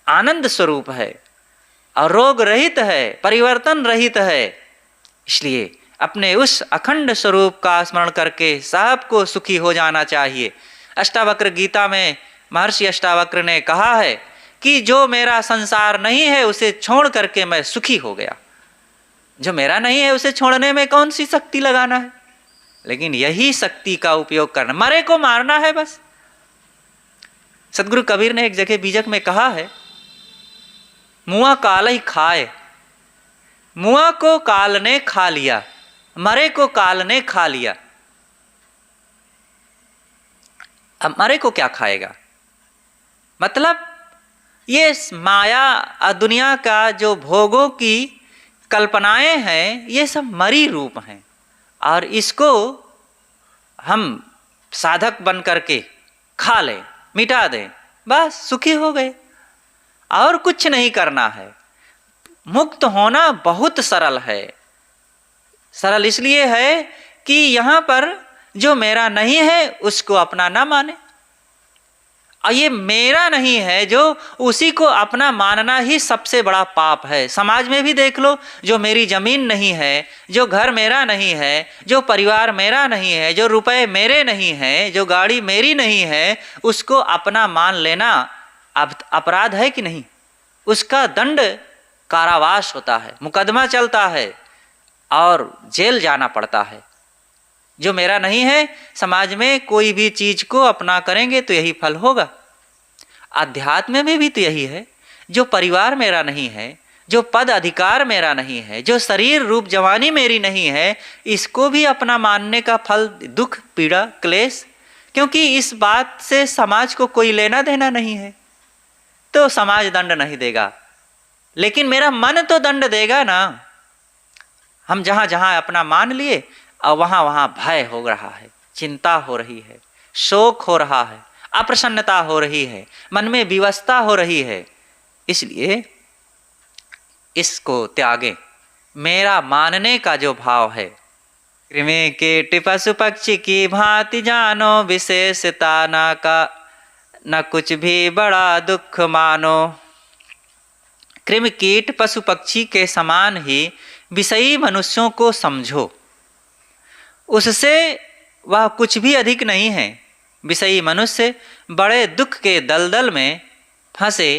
आनंद स्वरूप है और रोग रहित है, परिवर्तन रहित है। इसलिए अपने उस अखंड स्वरूप का स्मरण करके सबको सुखी हो जाना चाहिए। अष्टावक्र गीता में महर्षि अष्टावक्र ने कहा है कि जो मेरा संसार नहीं है उसे छोड़ करके मैं सुखी हो गया। जो मेरा नहीं है उसे छोड़ने में कौन सी शक्ति लगाना है, लेकिन यही शक्ति का उपयोग करना, मरे को मारना है बस। सदगुरु कबीर ने एक जगह बीजक में कहा है, मुआ काल ही खाए, मुआ को काल ने खा लिया, मरे को काल ने खा लिया। अब मरे को क्या खाएगा? मतलब ये माया दुनिया का जो भोगों की कल्पनाएं हैं, ये सब मरी रूप हैं और इसको हम साधक बन करके खा लें, मिटा दें, बस सुखी हो गए और कुछ नहीं करना है। मुक्त होना बहुत सरल है। सरल इसलिए है कि यहाँ पर जो मेरा नहीं है उसको अपना ना माने, और ये मेरा नहीं है जो उसी को अपना मानना ही सबसे बड़ा पाप है। समाज में भी देख लो, जो मेरी जमीन नहीं है, जो घर मेरा नहीं है, जो परिवार मेरा नहीं है, जो रुपए मेरे नहीं है, जो गाड़ी मेरी नहीं है, उसको अपना मान लेना अपराध है कि नहीं? उसका दंड कारावास होता है, मुकदमा चलता है और जेल जाना पड़ता है। जो मेरा नहीं है, समाज में कोई भी चीज को अपना करेंगे तो यही फल होगा। अध्यात्म में भी तो यही है। जो परिवार मेरा नहीं है, जो पद अधिकार मेरा नहीं है, जो शरीर रूप जवानी मेरी नहीं है, इसको भी अपना मानने का फल दुख, पीड़ा, क्लेश। क्योंकि इस बात से समाज को कोई लेना देना नहीं है, तो समाज दंड नहीं देगा, लेकिन मेरा मन तो दंड देगा ना। हम जहाँ जहाँ अपना मान लिए और वहाँ वहाँ भय हो रहा है, चिंता हो रही है, शोक हो रहा है, अप्रसन्नता हो रही है, मन में विवशता हो रही है। इसलिए इसको त्यागे। मेरा मानने का जो भाव है, कृमि कीट पशु पक्षी की भांति जानो, विशेषता ना का न कुछ भी बड़ा दुख मानो। कृमि कीट पशु पक्षी के समान ही विषयी मनुष्यों को समझो, उससे वह कुछ भी अधिक नहीं है। विषयी मनुष्य बड़े दुख के दलदल में फंसे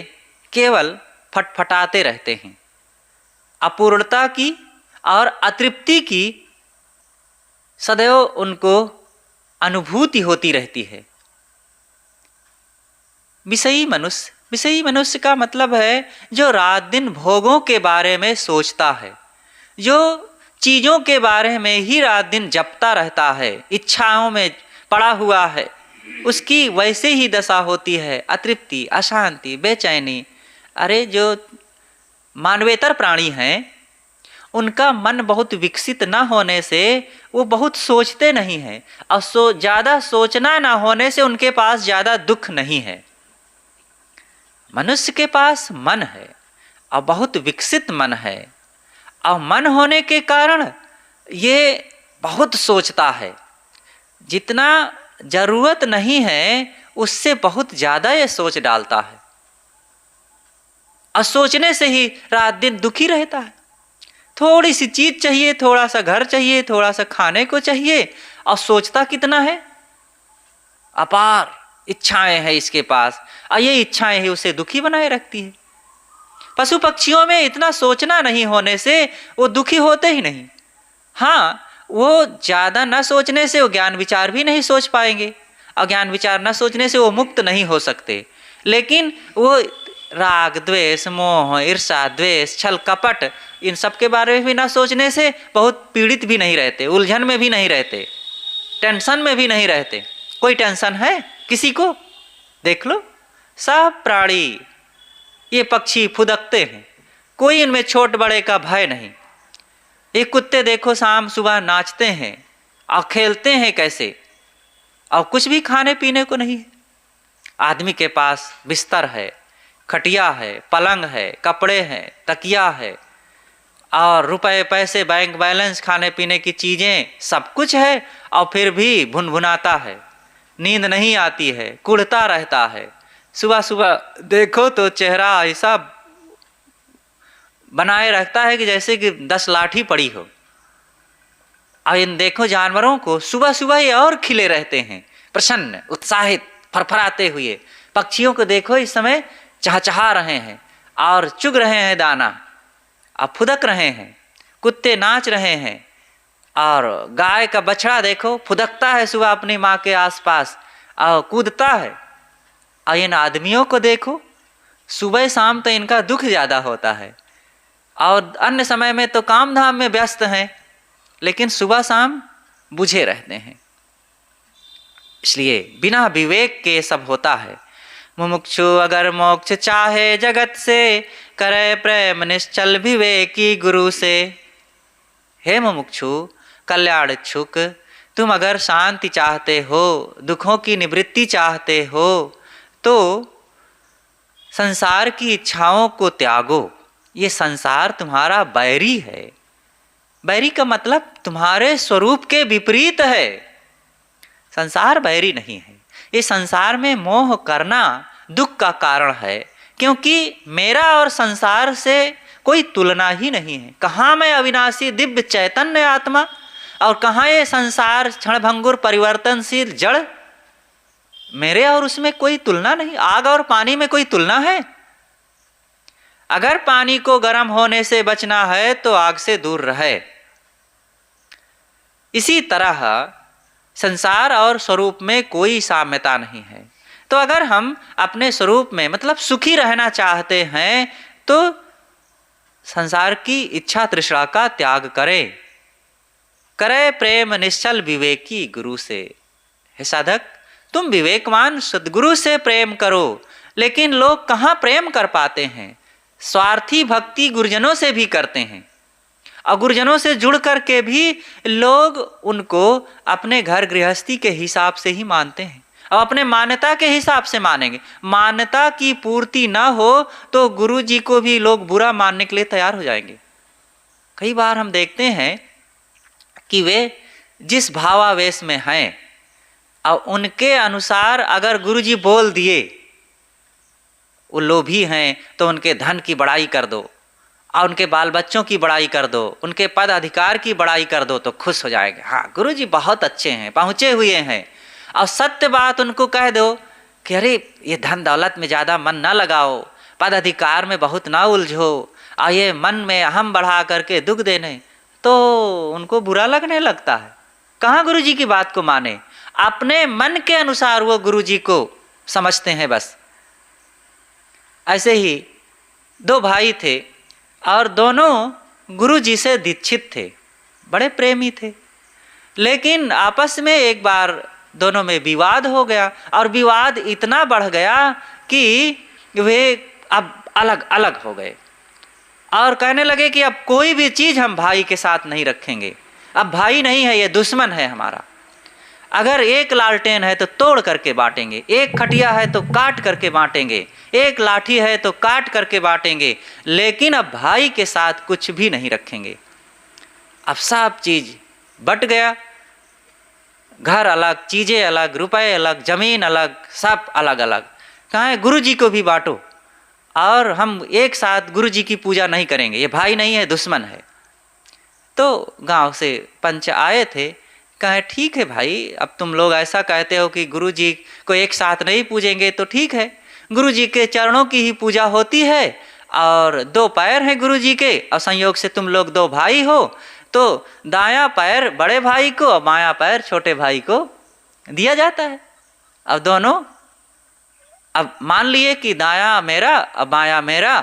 केवल फटफटाते रहते हैं। अपूर्णता की और अतृप्ति की सदैव उनको अनुभूति होती रहती है। विषयी मनुष्य का मतलब है जो रात दिन भोगों के बारे में सोचता है, जो चीज़ों के बारे में ही रात दिन जपता रहता है, इच्छाओं में पड़ा हुआ है, उसकी वैसे ही दशा होती है, अतृप्ति, अशांति, बेचैनी। अरे जो मानवेतर प्राणी हैं, उनका मन बहुत विकसित न होने से वो बहुत सोचते नहीं हैं, और ज़्यादा सोचना न होने से उनके पास ज़्यादा दुख नहीं है। मनुष्य के पास मन है और बहुत विकसित मन है, और मन होने के कारण ये बहुत सोचता है। जितना जरूरत नहीं है उससे बहुत ज़्यादा ये सोच डालता है, और सोचने से ही रात दिन दुखी रहता है। थोड़ी सी चीज़ चाहिए, थोड़ा सा घर चाहिए, थोड़ा सा खाने को चाहिए, और सोचता कितना है, अपार इच्छाएं हैं इसके पास, और ये इच्छाएं ही उसे दुखी बनाए रखती है। पशु पक्षियों में इतना सोचना नहीं होने से वो दुखी होते ही नहीं। हाँ, वो ज़्यादा न सोचने से वो ज्ञान विचार भी नहीं सोच पाएंगे, और ज्ञान विचार न सोचने से वो मुक्त नहीं हो सकते। लेकिन वो राग द्वेष मोह ईर्षा द्वेष छल कपट इन सब के बारे में भी ना सोचने से बहुत पीड़ित भी नहीं रहते, उलझन में भी नहीं रहते, टेंशन में भी नहीं रहते। कोई टेंशन है किसी को? देख लो, सब प्राणी ये पक्षी फुदकते हैं, कोई इनमें छोट बड़े का भय नहीं। ये कुत्ते देखो शाम सुबह नाचते हैं और खेलते हैं कैसे, और कुछ भी खाने पीने को नहीं है। आदमी के पास बिस्तर है, खटिया है, पलंग है, कपड़े हैं, तकिया है, और रुपए पैसे बैंक बैलेंस खाने पीने की चीज़ें सब कुछ है, और फिर भी भुनभुनाता है, नींद नहीं आती है, कुढ़ता रहता है। सुबह सुबह देखो तो चेहरा ऐसा बनाए रखता है कि जैसे कि 10 लाठी पड़ी हो। और इन देखो जानवरों को सुबह सुबह ये और खिले रहते हैं, प्रसन्न उत्साहित फरफराते हुए। पक्षियों को देखो इस समय चहचहा रहे हैं और चुग रहे हैं दाना, अब फुदक रहे हैं। कुत्ते नाच रहे हैं, और गाय का बछड़ा देखो फुदकता है सुबह अपनी माँ के आसपास और कूदता है। और इन आदमियों को देखो, सुबह शाम तो इनका दुख ज़्यादा होता है, और अन्य समय में तो काम धाम में व्यस्त हैं, लेकिन सुबह शाम बुझे रहते हैं। इसलिए बिना विवेक के सब होता है। मुमुक्षु अगर मोक्ष चाहे जगत से, करे प्रेम निश्चल विवेकी गुरु से। हे मुमुक्षु कल्याण इच्छुक, तुम अगर शांति चाहते हो, दुखों की निवृत्ति चाहते हो, तो संसार की इच्छाओं को त्यागो। ये संसार तुम्हारा बैरी है। बैरी का मतलब तुम्हारे स्वरूप के विपरीत है। संसार बैरी नहीं है। ये संसार में मोह करना दुख का कारण है, क्योंकि मेरा और संसार से कोई तुलना ही नहीं है। कहाँ मैं अविनाशी दिव्य चैतन्य आत्मा, और कहाँ ये संसार क्षणभंगुर परिवर्तनशील जड़। मेरे और उसमें कोई तुलना नहीं। आग और पानी में कोई तुलना है? अगर पानी को गर्म होने से बचना है तो आग से दूर रहे। इसी तरह संसार और स्वरूप में कोई साम्यता नहीं है। तो अगर हम अपने स्वरूप में मतलब सुखी रहना चाहते हैं तो संसार की इच्छा तृष्णा का त्याग करें। करे प्रेम निश्चल विवेकी गुरु से। हे साधक, तुम विवेकवान सद्गुरु से प्रेम करो। लेकिन लोग कहाँ प्रेम कर पाते हैं? स्वार्थी भक्ति गुरुजनों से भी करते हैं, और गुरुजनों से जुड़ करके भी लोग उनको अपने घर गृहस्थी के हिसाब से ही मानते हैं, और अपने मान्यता के हिसाब से मानेंगे। मान्यता की पूर्ति ना हो तो गुरु जी को भी लोग बुरा मानने के लिए तैयार हो जाएंगे। कई बार हम देखते हैं कि वे जिस भावावेश में हैं और उनके अनुसार अगर गुरु जी बोल दिए, वो लोभी हैं तो उनके धन की बड़ाई कर दो, और उनके बाल बच्चों की बड़ाई कर दो, उनके पद अधिकार की बड़ाई कर दो तो खुश हो जाएंगे। हाँ, गुरु जी बहुत अच्छे हैं, पहुँचे हुए हैं। और सत्य बात उनको कह दो कि अरे ये धन दौलत में ज़्यादा मन ना लगाओ, पद अधिकार में बहुत ना उलझो, और ये मन में अहम बढ़ा करके दुख देने, तो उनको बुरा लगने लगता है। कहाँ गुरु जी की बात को माने? अपने मन के अनुसार वो गुरु जी को समझते हैं बस। ऐसे ही 2 भाई थे और दोनों गुरु जी से दीक्षित थे, बड़े प्रेमी थे। लेकिन आपस में एक बार दोनों में विवाद हो गया, और विवाद इतना बढ़ गया कि वे अब अलग अलग हो गए और कहने लगे कि अब कोई भी चीज़ हम भाई के साथ नहीं रखेंगे। अब भाई नहीं है, ये दुश्मन है हमारा। अगर एक लालटेन है तो तोड़ करके बांटेंगे, एक खटिया है तो काट करके बांटेंगे, एक लाठी है तो काट करके बांटेंगे, लेकिन अब भाई के साथ कुछ भी नहीं रखेंगे। अब सब चीज़ बट गया, घर अलग, चीज़ें अलग, रुपए अलग, ज़मीन अलग, सब अलग अलग। कहाँ है? गुरु जी को भी बांटो, और हम एक साथ गुरु जी की पूजा नहीं करेंगे, ये भाई नहीं है दुश्मन है। तो गांव से पंच आए थे, कहे ठीक है भाई, अब तुम लोग ऐसा कहते हो कि गुरु जी को एक साथ नहीं पूजेंगे तो ठीक है, गुरु जी के चरणों की ही पूजा होती है और 2 पैर हैं गुरु जी के और संयोग से तुम लोग 2 भाई हो, तो दायां पैर बड़े भाई को और बायां पैर छोटे भाई को दिया जाता है। अब दोनों अब मान लिए कि दायां मेरा और बायां मेरा,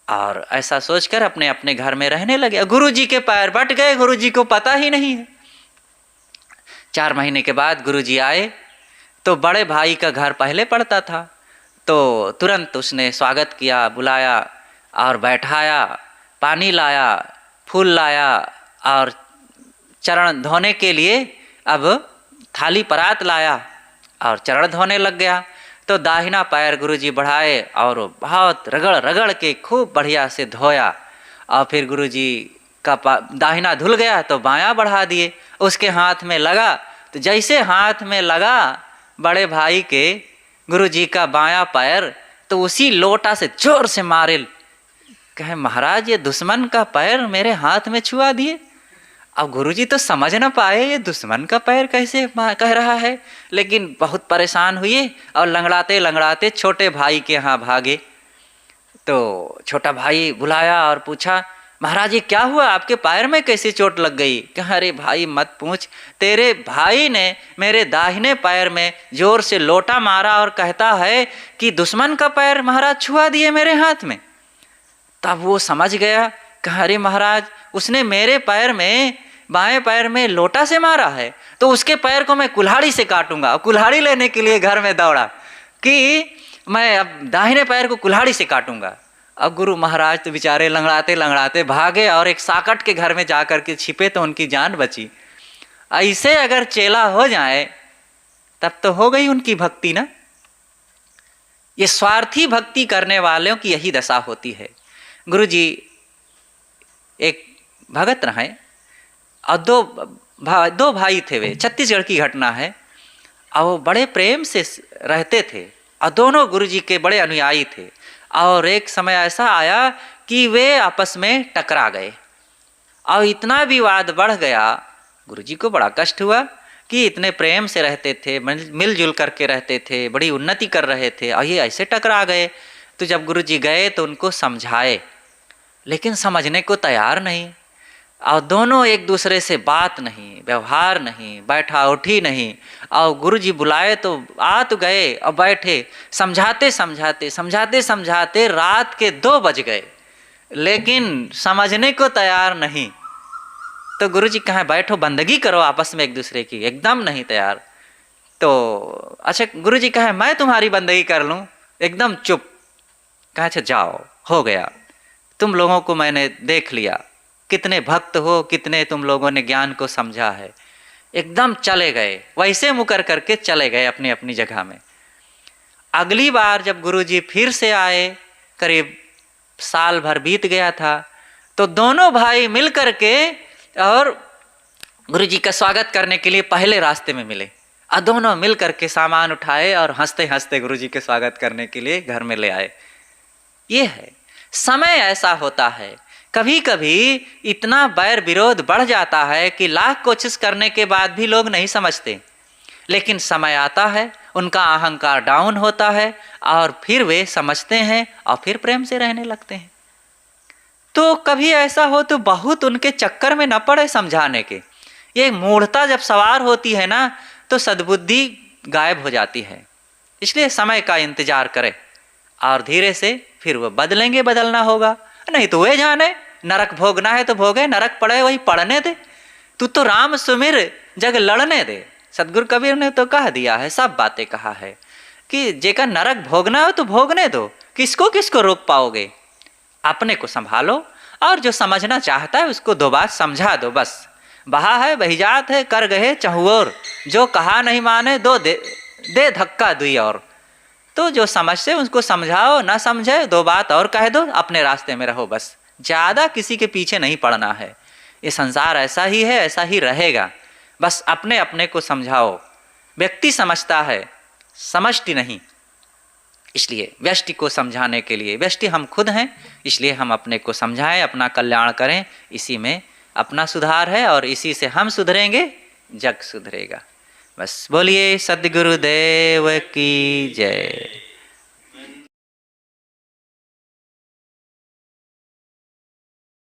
और ऐसा सोचकर अपने अपने घर में रहने लगे। गुरु जी के पैर बट गए, गुरु जी को पता ही नहीं है। 4 महीने के बाद गुरु जी आए तो बड़े भाई का घर पहले पड़ता था, तो तुरंत उसने स्वागत किया, बुलाया और बैठाया, पानी लाया, फूल लाया और चरण धोने के लिए अब थाली परात लाया और चरण धोने लग गया। तो दाहिना पैर गुरुजी बढ़ाए और बहुत रगड़ रगड़ के खूब बढ़िया से धोया और फिर गुरुजी का दाहिना धुल गया तो बायां बढ़ा दिए। उसके हाथ में लगा तो जैसे हाथ में लगा बड़े भाई के गुरुजी का बायां पैर, तो उसी लोटा से जोर से मारे। कहे महाराज ये दुश्मन का पैर मेरे हाथ में छुआ दिए। अब गुरुजी तो समझ ना पाए ये दुश्मन का पैर कैसे कह रहा है, लेकिन बहुत परेशान हुए और लंगड़ाते लंगड़ाते छोटे भाई के यहाँ भागे। तो छोटा भाई बुलाया और पूछा महाराज ये क्या हुआ, आपके पैर में कैसे चोट लग गई। कहा अरे भाई मत पूछ, तेरे भाई ने मेरे दाहिने पैर में जोर से लोटा मारा और कहता है कि दुश्मन का पैर महाराज छुआ दिए मेरे हाथ में। तब वो समझ गया, कहा अरे महाराज उसने मेरे पैर में बाएं पैर में लोटा से मारा है तो उसके पैर को मैं कुल्हाड़ी से काटूंगा। कुल्हाड़ी लेने के लिए घर में दौड़ा कि मैं अब दाहिने पैर को कुल्हाड़ी से काटूंगा। अब गुरु महाराज तो बेचारे लंगड़ाते लंगड़ाते भागे और एक साकट के घर में जाकर के छिपे तो उनकी जान बची। ऐसे अगर चेला हो जाए तब तो हो गई उनकी भक्ति ना। ये स्वार्थी भक्ति करने वालों की यही दशा होती है। गुरु जी एक भगत रहे और दो भाई थे, वे छत्तीसगढ़ की घटना है। और वो बड़े प्रेम से रहते थे और दोनों गुरु जी के बड़े अनुयायी थे। और एक समय ऐसा आया कि वे आपस में टकरा गए और इतना विवाद बढ़ गया, गुरुजी को बड़ा कष्ट हुआ कि इतने प्रेम से रहते थे, मिलजुल करके रहते थे, बड़ी उन्नति कर रहे थे और ये ऐसे टकरा गए। तो जब गुरुजी गए तो उनको समझाए, लेकिन समझने को तैयार नहीं और दोनों एक दूसरे से बात नहीं, व्यवहार नहीं, बैठा उठी नहीं। और गुरुजी बुलाए तो आ तो गए और बैठे, समझाते समझाते समझाते समझाते रात के 2 बज गए, लेकिन समझने को तैयार नहीं। तो गुरुजी कहे बैठो बंदगी करो आपस में एक दूसरे की, एकदम नहीं तैयार। तो अच्छा गुरुजी कहे मैं तुम्हारी बंदगी कर लूँ, एकदम चुप। कहे अच्छा जाओ हो गया, तुम लोगों को मैंने देख लिया, कितने भक्त हो, कितने तुम लोगों ने ज्ञान को समझा है। एकदम चले गए, वैसे मुकर करके चले गए अपनी अपनी जगह में। अगली बार जब गुरुजी फिर से आए, करीब साल भर बीत गया था, तो दोनों भाई मिल करके और गुरुजी का स्वागत करने के लिए पहले रास्ते में मिले और दोनों मिल करके सामान उठाए और हंसते हंसते गुरुजी के स्वागत करने के लिए घर में ले आए। ये है समय, ऐसा होता है कभी कभी इतना बैर विरोध बढ़ जाता है कि लाख कोशिश करने के बाद भी लोग नहीं समझते, लेकिन समय आता है, उनका अहंकार डाउन होता है और फिर वे समझते हैं और फिर प्रेम से रहने लगते हैं। तो कभी ऐसा हो तो बहुत उनके चक्कर में न पड़े समझाने के। ये मूढ़ता जब सवार होती है ना तो सद्बुद्धि गायब हो जाती है। इसलिए समय का इंतजार करें और धीरे से फिर वो बदलेंगे, बदलना होगा। नहीं तो वे जाने, नरक भोगना है तो भोगे, नरक पड़े वही पड़ने दे, तू तो राम सुमिर जग लड़ने दे। सदगुरु कबीर ने तो कह दिया है, सब बातें कहा है कि जेकर नरक भोगना हो तो भोगने दो, किसको किसको रोक पाओगे। अपने को संभालो और जो समझना चाहता है उसको 2 बात समझा दो बस। बहा है बहिजात है कर गए चहुओर, जो कहा नहीं माने दो दे धक्का दुई और। तो जो समझते उसको समझाओ, ना समझे 2 बात और कह दो, अपने रास्ते में रहो बस। ज़्यादा किसी के पीछे नहीं पड़ना है। ये संसार ऐसा ही है, ऐसा ही रहेगा। बस अपने अपने को समझाओ। व्यक्ति समझता है, समष्टि नहीं। इसलिए व्यष्टि को समझाने के लिए, व्यष्टि हम खुद हैं, इसलिए हम अपने को समझाएं, अपना कल्याण करें। इसी में अपना सुधार है और इसी से हम सुधरेंगे, जग सुधरेगा। बस बोलिए सद्गुरुदेव की जय।